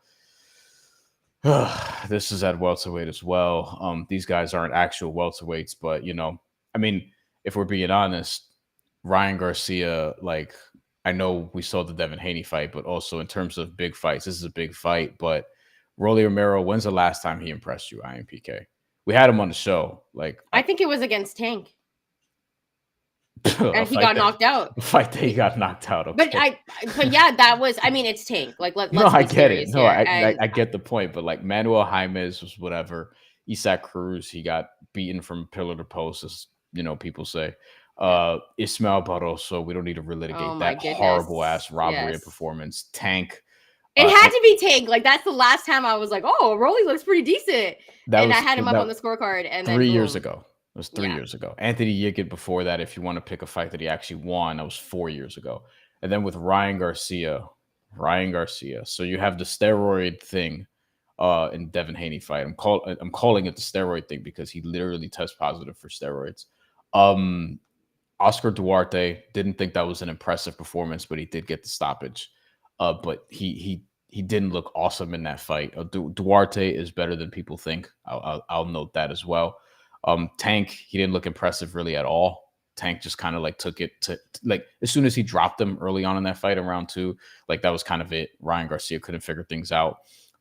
This is at welterweight as well. These guys aren't actual welterweights, but I mean, if we're being honest, Ryan Garcia, like, I know we saw the Devin Haney fight, but also in terms of big fights, this is a big fight. But Rolly Romero, when's the last time he impressed you, IMPK? We had him on the show. Like, I think it was against Tank. And he got knocked out. The fight that he got knocked out. Okay. But yeah, that was, I mean, it's Tank. Like, let's I get it. No, I get the point. But like Manuel Jaimes was whatever. Isaac Cruz, he got beaten from pillar to post, as people say. Ismael Barroso, we don't need to relitigate that horrible ass robbery and performance. Tank. It had to be Tank. Like, that's the last time I was like, oh, Rolly looks pretty decent. I had him up on the scorecard. And 3 years ago. It was 3 years ago. Anthony Yickett before that, if you want to pick a fight that he actually won, that was 4 years ago. And then with Ryan Garcia. So you have the steroid thing in Devin Haney fight. I'm calling it the steroid thing because he literally tested positive for steroids. Oscar Duarte, didn't think that was an impressive performance, but he did get the stoppage. But he didn't look awesome in that fight. Duarte is better than people think. I'll note that as well. Tank, he didn't look impressive really at all. Tank just kind of like took it to, like, as soon as he dropped him early on in that fight in round 2, like that was kind of it. Ryan Garcia couldn't figure things out.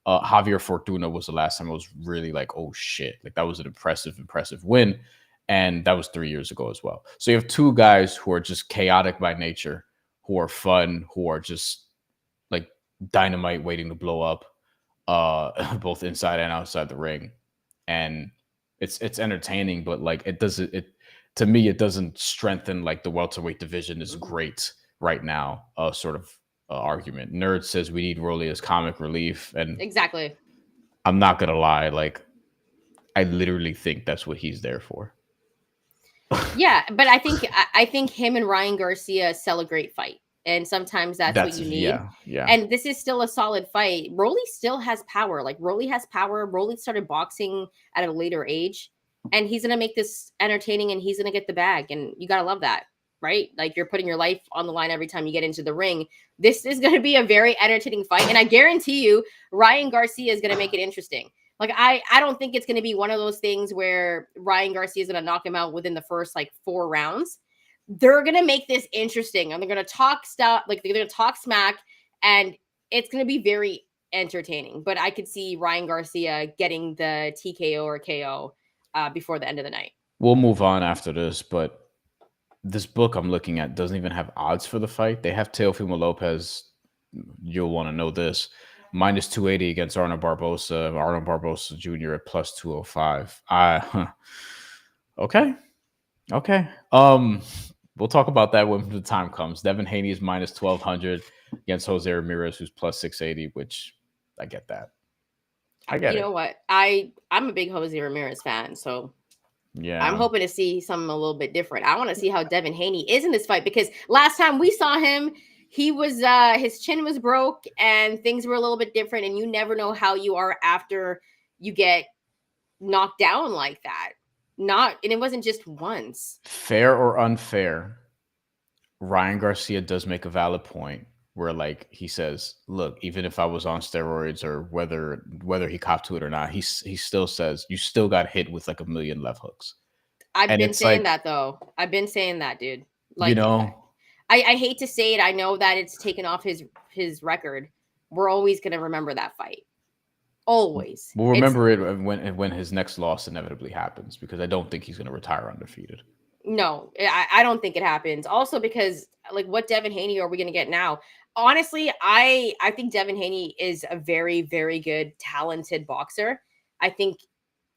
Javier Fortuna was the last time I was really like, oh shit, like that was an impressive win. And that was 3 years ago as well. So you have 2 guys who are just chaotic by nature, who are fun, who are just like dynamite waiting to blow up, both inside and outside the ring. And it's entertaining, but like to me, it doesn't strengthen like the welterweight division is great right now. Sort of argument. Nerd says we need Rolly as comic relief, and exactly. I'm not gonna lie, like I literally think that's what he's there for. Yeah, but I think him and Ryan Garcia sell a great fight. And sometimes that's what you need. Yeah. And this is still a solid fight. Rolly still has power. Like, Rolly has power. Rolly started boxing at a later age. And he's going to make this entertaining, and he's going to get the bag. And you got to love that, right? Like, you're putting your life on the line every time you get into the ring. This is going to be a very entertaining fight. And I guarantee you, Ryan Garcia is going to make it interesting. Like, I don't think it's going to be one of those things where Ryan Garcia is going to knock him out within the first, like, 4 rounds. They're going to make this interesting, and they're going to talk stuff, like they're going to talk smack, and it's going to be very entertaining. But I could see Ryan Garcia getting the TKO or KO before the end of the night. We'll move on after this, but this book I'm looking at doesn't even have odds for the fight. They have Teofimo Lopez. You'll want to know this. Minus 280 against Arnold Barbosa Jr. at plus 205. Okay. We'll talk about that when the time comes. Devin Haney is minus 1,200 against Jose Ramirez, who's plus 680, which I get that. You know what? I'm a big Jose Ramirez fan, so Yeah. I'm hoping to see something a little bit different. I want to see how Devin Haney is in this fight, because last time we saw him, he was his chin was broke and things were a little bit different, and you never know how you are after you get knocked down like that. And it wasn't just once. Fair or unfair, Ryan Garcia does make a valid point where, like, he says, look, even if I was on steroids or whether he copped to it or not, he still says you still got hit with like a million left hooks. I've And been it's saying like, that though. I've been saying that, dude. you Like, know, I hate to say it. I know that it's taken off his record. We're always gonna remember that fight. Always. we'll It's remember it when his next loss inevitably happens, because I don't think he's going to retire undefeated. no, I don't think it happens. Also, because like, what Devin Haney are we gonna get now? Honestly, I think Devin Haney is a very, very good, talented boxer. I think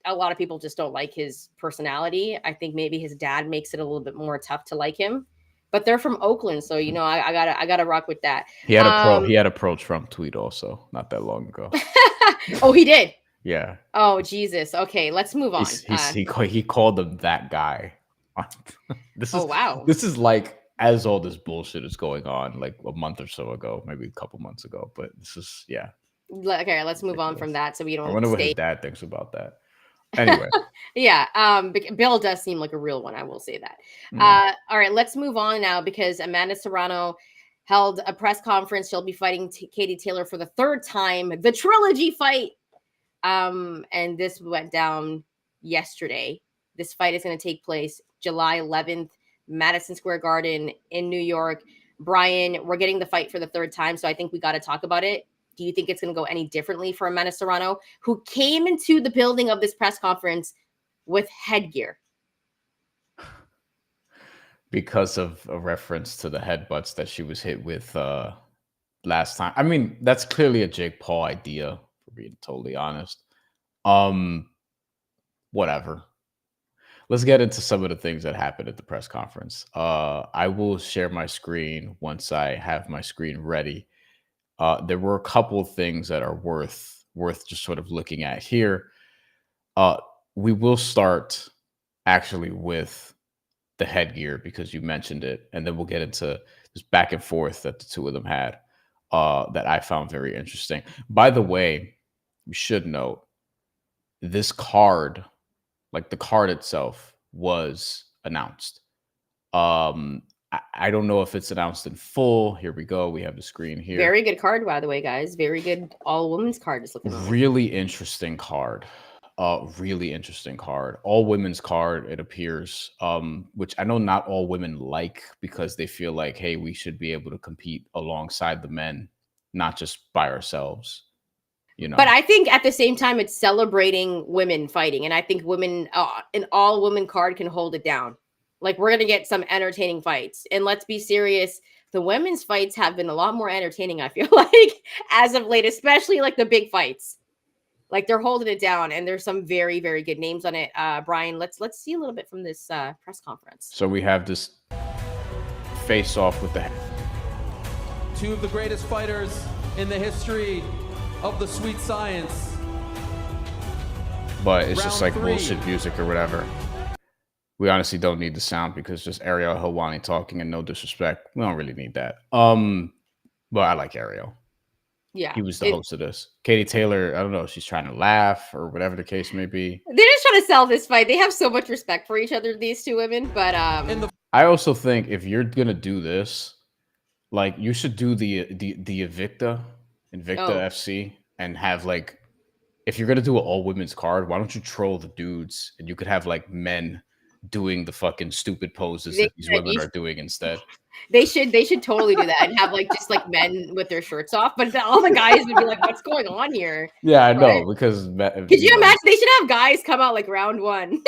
a lot of people just don't like his personality. I think maybe his dad makes it a little bit more tough to like him. But they're from Oakland, so I gotta rock with that. He had a pro Trump tweet also not that long ago. Oh, he did. Yeah. Oh, Jesus. Okay, let's move on. He called him that guy. Oh, wow. This is like as all this bullshit is going on, like a month or so ago, maybe a couple months ago. But this is, yeah. Okay, let's move on from that so we don't I wonder what his dad thinks about that. Anyway. Yeah, Bill does seem like a real one, I will say that. Yeah. All right, let's move on now, because Amanda Serrano held a press conference. She'll be fighting Katie Taylor for the third time, the trilogy fight. And this went down yesterday. This fight is going to take place July 11th, Madison Square Garden in New York. Bryan, we're getting the fight for the third time, so I think we got to talk about it. Do you think it's going to go any differently for Amanda Serrano, who came into the building of this press conference with headgear? Because of a reference to the headbutts that she was hit with last time. I mean, that's clearly a Jake Paul idea, for being totally honest. Whatever. Let's get into some of the things that happened at the press conference. I will share my screen once I have my screen ready. There were a couple of things that are worth just sort of looking at here. We will start actually with the headgear, because you mentioned it, and then we'll get into this back and forth that the two of them had that I found very interesting. By the way, we should note this card, like the card itself, was announced. I don't know if it's announced in full. Here we go. We have the screen here. Very good card, by the way, guys. Very good all women's card. Just looking at really interesting card. Really interesting card. All women's card, it appears. Which I know not all women like, because they feel like, hey, we should be able to compete alongside the men, not just by ourselves. You know. But I think at the same time, it's celebrating women fighting, and I think women, an all women card can hold it down. Like, we're gonna get some entertaining fights, and let's be serious. The women's fights have been a lot more entertaining, I feel like, as of late, especially like the big fights. Like, they're holding it down, and there's some very, very good names on it. Bryan, let's see a little bit from this press conference. So we have this face off with the two of the greatest fighters in the history of the sweet science. But it's just like bullshit music or whatever. We honestly don't need the sound, because just Ariel Helwani talking, and no disrespect, we don't really need that. But I like Ariel. Yeah, he was the host of this. Katie Taylor, I don't know if she's trying to laugh or whatever the case may be. They're just trying to sell this fight. They have so much respect for each other, these two women. But I also think if you're gonna do this, like, you should do the Invicta FC, and have, like, if you're gonna do an all women's card, why don't you troll the dudes, and you could have like men doing the fucking stupid poses that these women are doing instead. They should totally do that, and have like just like men with their shirts off, but all the guys would be like, "What's going on here?" Yeah, I know, because could you imagine? They should have guys come out like round one.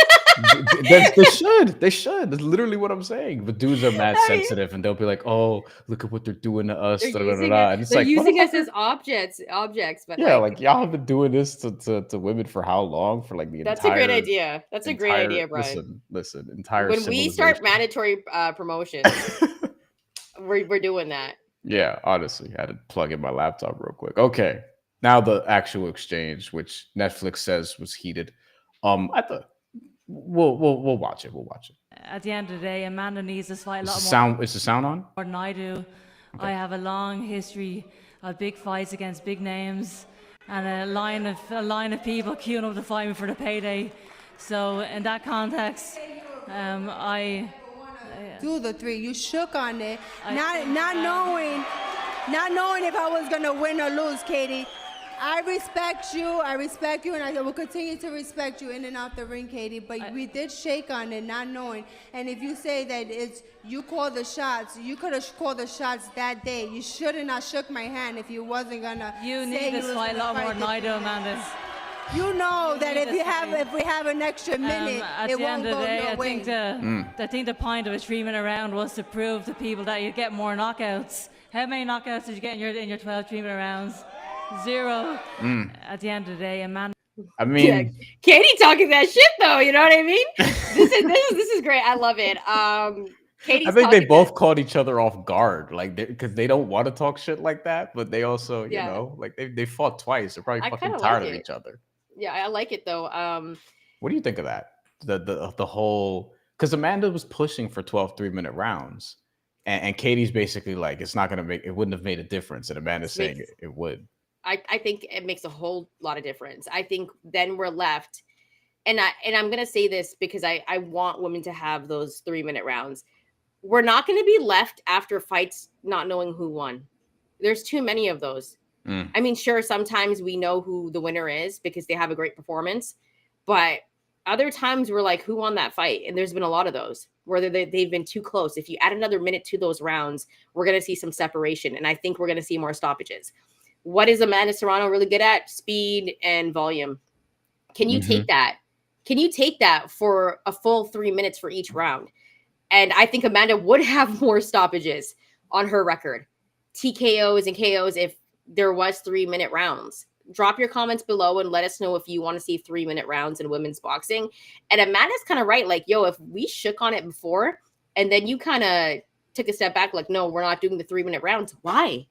They should. That's literally what I'm saying. But dudes are mad sensitive, and they'll be like, "Oh, look at what they're doing to us." And it's they're like, using us as objects. But yeah, like y'all have been doing this to women for how long? For like the that's entire. That's a great idea. That's a great idea, Bryan. Listen. Entire. When we start mandatory promotions, we're doing that. Yeah, honestly, I had to plug in my laptop real quick. Okay, now the actual exchange, which Netflix says was heated. I thought We'll watch it. We'll watch it. At the end of the day, Amanda needs this fight a lot Is the sound on? more than I do. Okay. I have a long history of big fights against big names, and a line of people queuing up to fight me for the payday. So in that context, I do the 3. You shook on it, not knowing if I was gonna win or lose, Katie. I respect you, and I will continue to respect you in and out the ring, Katie, but we did shake on it, not knowing. And if you say that it's you call the shots, you could have called the shots that day. You shouldn't have shook my hand if you wasn't gonna. You need this fight a lot more than I do, Amanda. You know that if we have an extra minute, it won't go your way. I think the point of a 3-minute round was to prove to people that you get more knockouts. How many knockouts did you get in your 12 3-minute rounds? 0. At the end of the day, Amanda. I mean, yeah. Katie talking that shit though. You know what I mean? This is great. I love it. Katie's I think they both caught each other off guard, like because they don't want to talk shit like that, but they also, you know, like they fought twice. They're probably fucking tired of each other. Yeah, I like it though. What do you think of that? The whole, because Amanda was pushing for 12 3-minute rounds, and Katie's basically like, it's not gonna it wouldn't have made a difference, and Amanda's saying it would. I think it makes a whole lot of difference. I think then we're left, and I'm gonna say this because I want women to have those 3-minute rounds. We're not gonna be left after fights not knowing who won. There's too many of those. I mean, sure, sometimes we know who the winner is because they have a great performance, but other times we're like, who won that fight? And there's been a lot of those where they've been too close. If you add another minute to those rounds, we're going to see some separation. And I think we're going to see more stoppages. What is Amanda Serrano really good at? Speed and volume. Can you take that? Can you take that for a full 3 minutes for each round? And I think Amanda would have more stoppages on her record. TKOs and KOs if there was 3-minute rounds. Drop your comments below and let us know if you want to see 3-minute rounds in women's boxing. And Amanda's kind of right. Like, yo, if we shook on it before and then you kind of took a step back, like, no, we're not doing the 3-minute rounds. Why?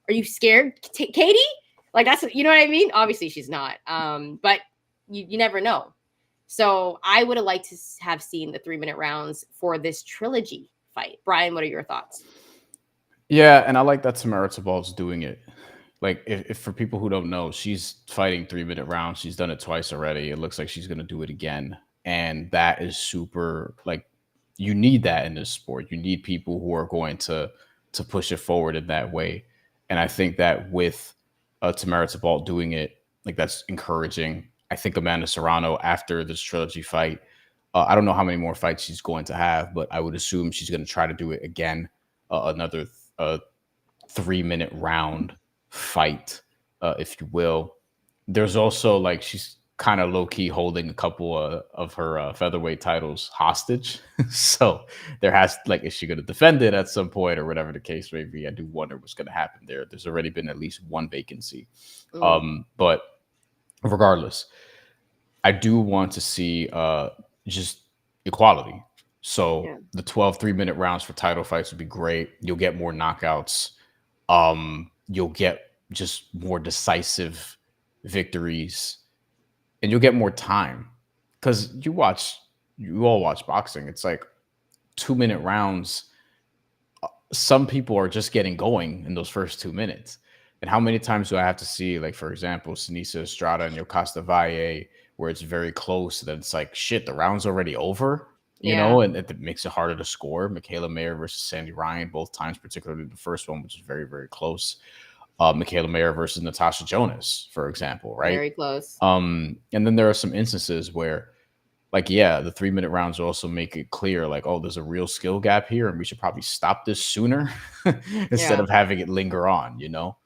Are you scared, Katie? Like, that's, you know what I mean? Obviously she's not. But you never know. So I would have liked to have seen the 3-minute rounds for this trilogy fight. Bryan, what are your thoughts? Yeah, and I like that Tamara Tibalt's doing it. Like, if for people who don't know, she's fighting 3-minute rounds. She's done it twice already. It looks like she's going to do it again. And that is super, like, you need that in this sport. You need people who are going to push it forward in that way. And I think that with Tamara Tibalt doing it, like, that's encouraging. I think Amanda Serrano, after this trilogy fight, I don't know how many more fights she's going to have, but I would assume she's going to try to do it again, another 3-minute round fight, if you will. There's also, like, she's kind of low-key holding a couple of her featherweight titles hostage. So there has, like, is she going to defend it at some point or whatever the case may be? I do wonder what's going to happen there. There's already been at least one vacancy. But regardless, I do want to see just equality. So the 12 3-minute rounds for title fights would be great. You'll get more knockouts. You'll get just more decisive victories, and you'll get more time. Because you all watch boxing. It's like 2-minute rounds. Some people are just getting going in those first 2 minutes. And how many times do I have to see, like, for example, Sinisa Estrada and Yokasta Valle, where it's very close, that it's like, shit, the round's already over, you know, and it makes it harder to score. Michaela Mayer versus Sandy Ryan, both times, particularly the first one, which is very, very close. Michaela Mayer versus Natasha Jonas, for example, right? Very close. And then there are some instances where, like, yeah, the 3-minute rounds also make it clear, like, oh, there's a real skill gap here, and we should probably stop this sooner instead of having it linger on, you know?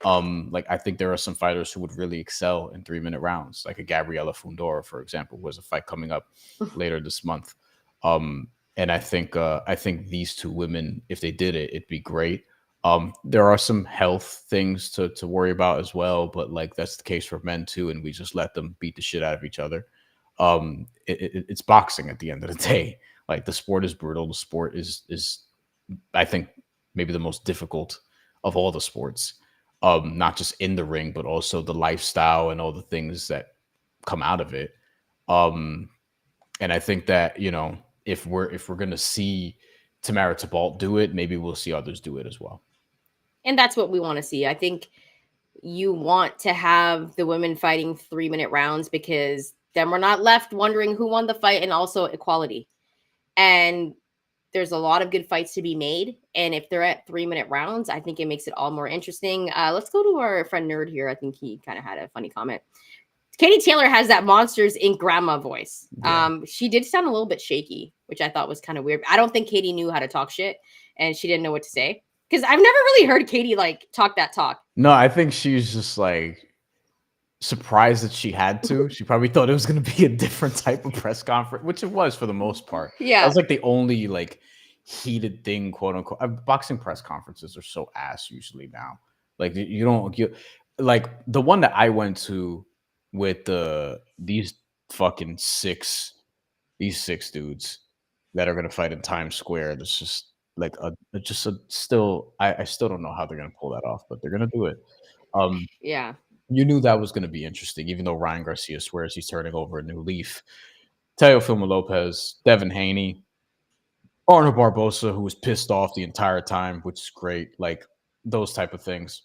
Like, I think there are some fighters who would really excel in 3-minute rounds, like a Gabriela Fundora, for example, who has a fight coming up later this month. And I think these two women, if they did it, it'd be great. There are some health things to worry about as well, but, like, that's the case for men too, and we just let them beat the shit out of each other. It's boxing at the end of the day. Like, the sport is brutal. The sport is I think maybe the most difficult of all the sports. Not just in the ring, but also the lifestyle and all the things that come out of it. And I think that, you know, if we're gonna see Tamara Tabalt do it, maybe we'll see others do it as well. And that's what we want to see. I think you want to have the women fighting 3-minute rounds, because then we're not left wondering who won the fight, and also equality. And there's a lot of good fights to be made. And if they're at 3-minute rounds, I think it makes it all more interesting. Let's go to our friend Nerd here. I think he kind of had a funny comment. Katie Taylor has that Monsters Inc. grandma voice. Yeah. She did sound a little bit shaky, which I thought was kind of weird. I don't think Katie knew how to talk shit, and she didn't know what to say. Because I've never really heard Katie like talk that talk. No, I think she's just like surprised that she had to. She probably thought it was going to be a different type of press conference, which it was for the most part. Yeah. That was like the only like heated thing, quote unquote. Boxing press conferences are so ass usually now. Like you don't like the one that I went to with these six dudes that are going to fight in Times Square. That's just like I still don't know how they're going to pull that off, but they're going to do it. Yeah. You knew that was going to be interesting, even though Ryan Garcia swears he's turning over a new leaf. Teofimo Lopez, Devin Haney, Arnold Barbosa, who was pissed off the entire time, which is great. Like those type of things.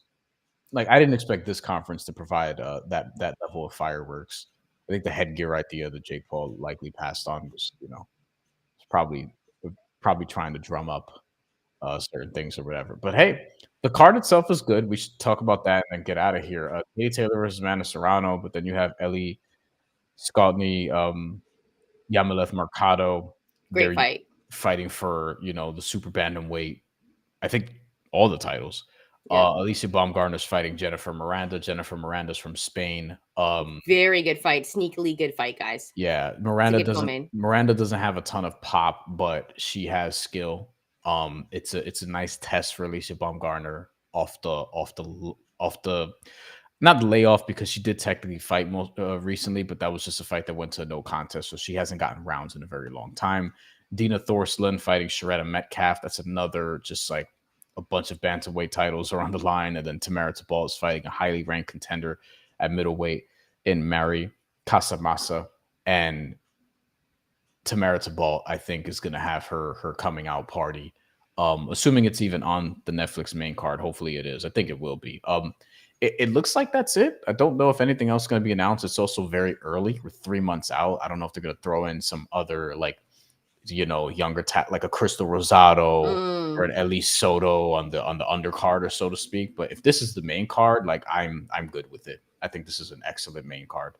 Like I didn't expect this conference to provide that level of fireworks. I think the headgear idea that Jake Paul likely passed on was, you know, probably trying to drum up certain things or whatever. But hey, the card itself is good. We should talk about that and get out of here. Katie Taylor versus Amanda Serrano, but then you have Ellie Skolny, Yamileth Mercado. Great They're fight. fighting for, you know, the super bantamweight. I think all the titles. Yeah. Alicia Baumgartner's fighting Jennifer Miranda. Jennifer Miranda's from Spain. Very good fight. Sneakily good fight, guys. Yeah, It's a Miranda good co-main. doesn't have a ton of pop, but she has skill. It's a nice test for Alicia Baumgartner off the not the layoff, because she did technically fight recently, but that was just a fight that went to no contest, so she hasn't gotten rounds in a very long time. Dina Thorslund fighting Sharetta Metcalf. That's another just like a bunch of bantamweight titles are on the line, and then Tamara Tabal is fighting a highly ranked contender at middleweight in Mary Casamassa. And Tamara Tabal, I think, is going to have her coming out party. Assuming it's even on the Netflix main card. Hopefully it is. I think it will be. It looks like that's it. I don't know if anything else is going to be announced. It's also very early. We're 3 months out. I don't know if they're going to throw in some other, like, you know, younger like a Crystal Rosado or an Elise Soto on the undercard, or so to speak. But if this is the main card, like I'm good with it. I think this is an excellent main card.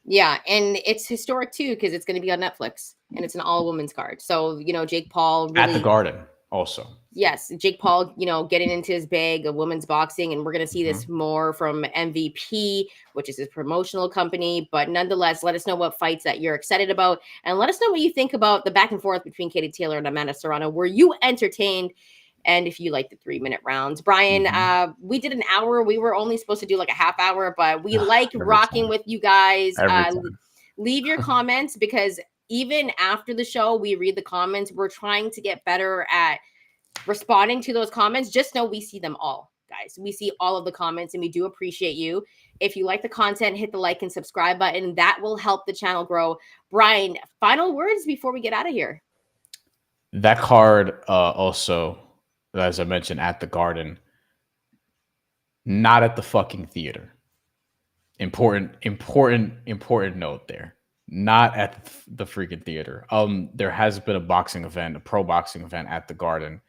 Yeah, and it's historic too, because it's going to be on Netflix, and it's an all women's card. So, you know, Jake Paul really, at the Garden also. Yes, Jake Paul, you know, getting into his bag of women's boxing, and we're going to see this more from MVP, which is his promotional company. But nonetheless, let us know what fights that you're excited about, and let us know what you think about the back and forth between Katie Taylor and Amanda Serrano. Were you entertained? And if you like the 3-minute rounds, Brian, we did an hour. We were only supposed to do like a half hour, but we like rocking with you guys. Leave your comments, because even after the show, we read the comments. We're trying to get better at responding to those comments. Just know we see them all, guys. We see all of the comments, and we do appreciate you. If you like the content, hit the like and subscribe button. That will help the channel grow. Brian, final words before we get out of here. That card also, as I mentioned, at the Garden, not at the fucking theater. Important note there. Not at the freaking theater. There has been a boxing event, a pro boxing event at the Garden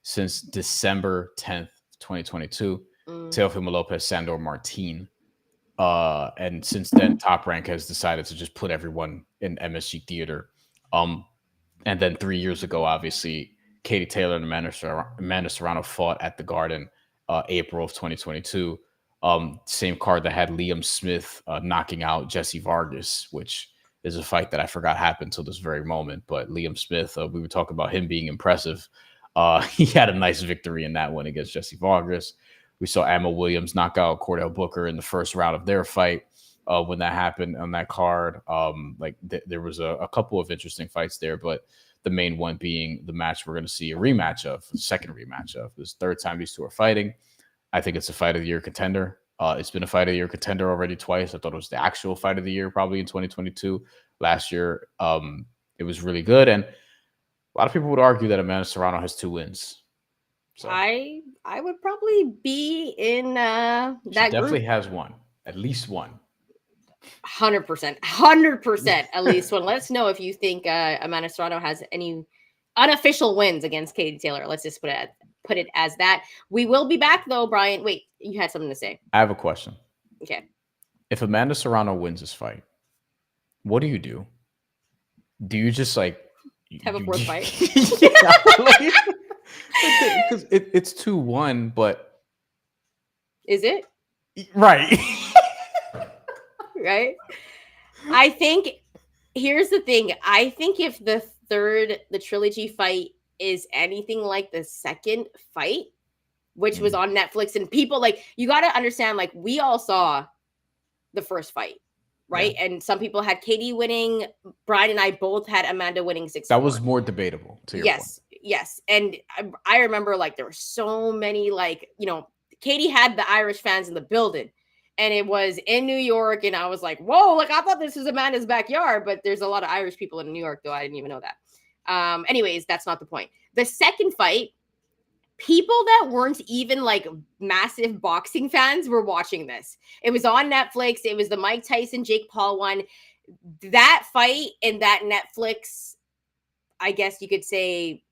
since December 10th, 2022. Teofimo Lopez, Sandor Martin. And since then, Top Rank has decided to just put everyone in MSG Theater. And then 3 years ago, obviously, Katie Taylor and Amanda Serrano fought at the Garden, April of 2022. Same card that had Liam Smith knocking out Jesse Vargas, which is a fight that I forgot happened till this very moment. But Liam Smith, we were talking about him being impressive. He had a nice victory in that one against Jesse Vargas. We saw Emma Williams knock out Cordell Booker in the first round of their fight when that happened on that card. There was a couple of interesting fights there, but the main one being the match we're going to see a second rematch of. This third time these two are fighting. I think it's a fight of the year contender. It's been a fight of the year contender already twice. I thought it was the actual fight of the year probably in 2022. Last year, It was really good, and a lot of people would argue that Amanda Serrano has 2 wins. So I would probably be in that she definitely group. has one, at least one. 100%, at least one. Let us know if you think Amanda Serrano has any unofficial wins against Katie Taylor. Let's just put it as that. We will be back though, Brian. Wait, you had something to say. I have a question. Okay. If Amanda Serrano wins this fight, what do you do? Do you just like Have a fourth fight? Yeah, because it's 2-1, but Is it? right. Right? I think here's the thing. I think if the trilogy fight is anything like the second fight, which was on Netflix, and people like, you got to understand, like, we all saw the first fight, right? Yeah. And some people had Katie winning. Brian and I both had Amanda winning 6-4. That was more debatable, to your point. Yes. And I remember, like, there were so many, like, you know, Katie had the Irish fans in the building, and it was in New York, and I was like, whoa, like, I thought this was Amanda's backyard, but there's a lot of Irish people in New York, though I didn't even know that. Anyways, that's not the point. The second fight, people that weren't even like massive boxing fans were watching this. It was on Netflix. It was the Mike Tyson, Jake Paul one. That fight and that Netflix, I guess you could say,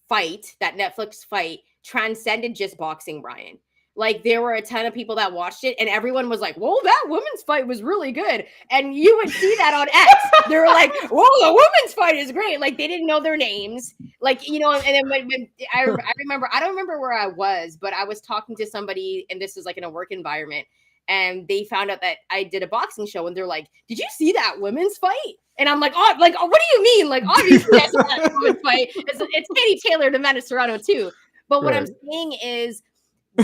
fight, that Netflix fight transcended just boxing, Brian. Like, there were a ton of people that watched it, and everyone was like, whoa, that women's fight was really good. And you would see that on X. They were like, whoa, the women's fight is great. Like, they didn't know their names. Like, you know, and then when I remember, I don't remember where I was, but I was talking to somebody, and this was like in a work environment, and they found out that I did a boxing show, and they're like, did you see that women's fight? And I'm like, what do you mean? Like, obviously I saw that women's fight. It's Katie Taylor and Amanda Serrano too. But what I'm saying is,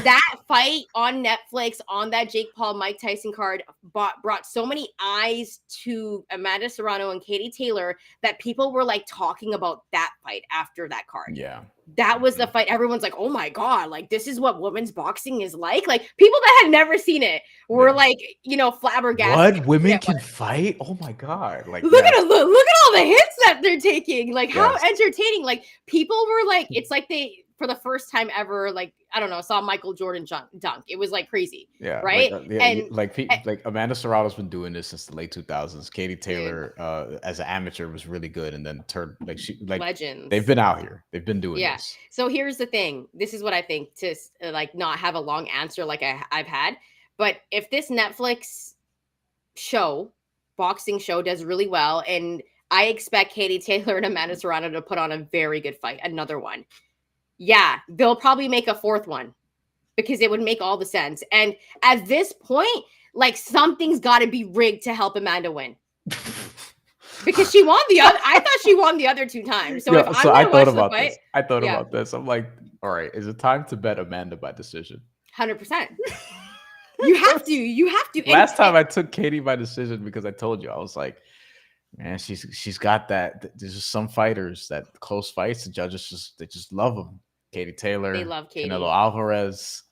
that fight on Netflix, on that Jake Paul, Mike Tyson card, brought so many eyes to Amanda Serrano and Katie Taylor that people were like talking about that fight after that card. Yeah. That was the fight. Everyone's like, oh my God, like, this is what women's boxing is like. Like, people that had never seen it were like, you know, flabbergasted. What? Women can fight? Oh my God. Like, look at all the hits that they're taking. Like, how entertaining. Like, people were like, it's like they, for the first time ever, like, I don't know, saw Michael Jordan dunk. It was like crazy. Yeah. Right. Like Amanda Serrano's been doing this since the late 2000s. Katie Taylor, as an amateur, was really good, and then turned legends. They've been out here. They've been doing this. So here's the thing. This is what I think, to like not have a long answer like I've had. But if this Netflix show, boxing show, does really well, and I expect Katie Taylor and Amanda Serrano to put on a very good fight, another one. Yeah, they'll probably make a fourth one because it would make all the sense. And at this point, like, something's got to be rigged to help Amanda win. Because she won the other. I thought she won the other 2 times. So if I thought about this. I thought about this. I'm like, all right, is it time to bet Amanda by decision? 100%. You have to. You have to. Last time I took Katie by decision because I told you, I was like, man, she's got that. There's just some fighters that close fights, the judges just love them. Katie Taylor, they love Katie. Canelo Alvarez.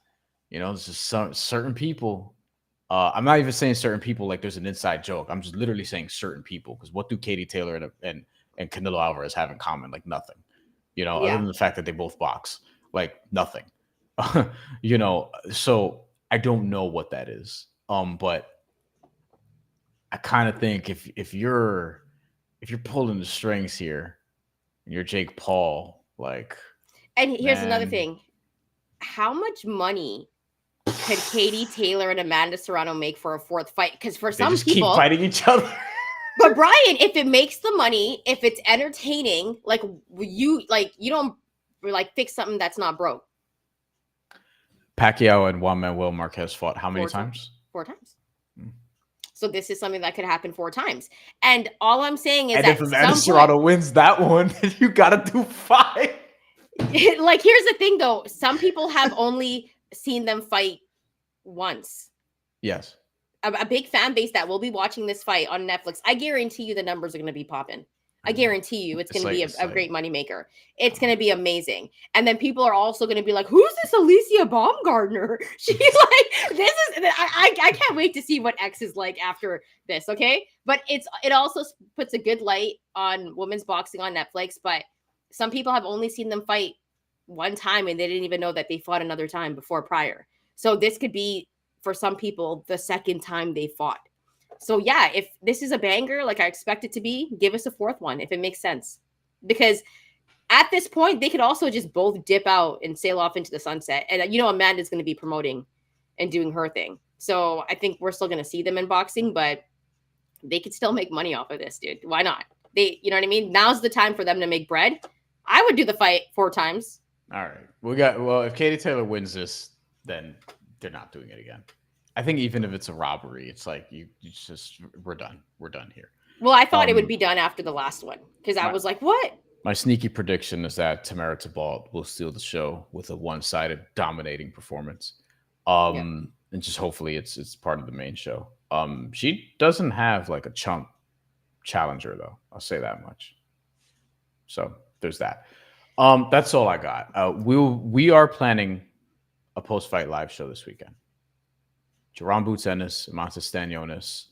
You know, there's just some certain people. I'm not even saying certain people like there's an inside joke. I'm just literally saying certain people, because what do Katie Taylor and Canelo Alvarez have in common? Like nothing. You know, other than the fact that they both box, like nothing. You know, so I don't know what that is. But I kind of think if you're pulling the strings here, and you're Jake Paul, like. And here's another thing: how much money could Katie Taylor and Amanda Serrano make for a fourth fight? Because for some people, keep fighting each other. But Brian, if it makes the money, if it's entertaining, like you don't like fix something that's not broke. Pacquiao and Juan Manuel Marquez fought how many times? 4 times. So this is something that could happen 4 times. And all I'm saying is, and if Amanda Serrano wins that one, you got to do 5. Like, here's the thing, though. Some people have only seen them fight once. Yes. A big fan base that will be watching this fight on Netflix. I guarantee you the numbers are going to be popping. I guarantee you it's going to be a like, great moneymaker. It's going to be amazing. And then people are also going to be like, who's this Alicia Baumgardner? She's like, this is, I can't wait to see what X is like after this, okay? But it also puts a good light on women's boxing on Netflix, but some people have only seen them fight one time and they didn't even know that they fought another time prior. So this could be, for some people, the second time they fought. So yeah, if this is a banger, like I expect it to be, give us a fourth one if it makes sense. Because at this point, they could also just both dip out and sail off into the sunset. And Amanda's going to be promoting and doing her thing. So I think we're still going to see them in boxing, but they could still make money off of this, dude. Why not? You know what I mean? Now's the time for them to make bread. I would do the fight 4 times. All right. If Katie Taylor wins this, then they're not doing it again. I think even if it's a robbery, it's like we're done. We're done here. Well, I thought it would be done after the last one because I was like, what? My sneaky prediction is that Tamara Tibalt will steal the show with a one-sided dominating performance. And just hopefully it's part of the main show. She doesn't have like a chunk challenger though. I'll say that much. So there's that. That's all I got. We are planning a post-fight live show this weekend. Jaron Boots Ennis, Eimantas Stanionis,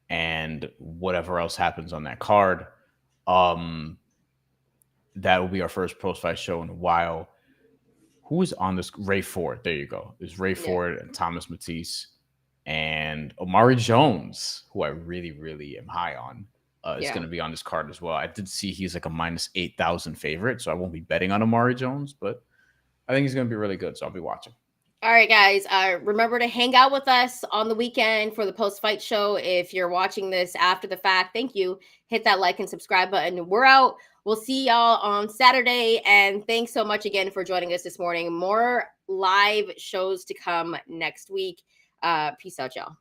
and whatever else happens on that card. That will be our first post-fight show in a while. Who is on this? Ray Ford. There you go. There's Ray Ford and Thomas Matisse and Omari Jones, who I really, really am high on, is going to be on this card as well. I did see he's like a minus 8,000 favorite, so I won't be betting on Omari Jones, but I think he's going to be really good, so I'll be watching. All right, guys, remember to hang out with us on the weekend for the post-fight show. If you're watching this after the fact, thank you. Hit that like and subscribe button. We're out. We'll see y'all on Saturday. And thanks so much again for joining us this morning. More live shows to come next week. Peace out, y'all.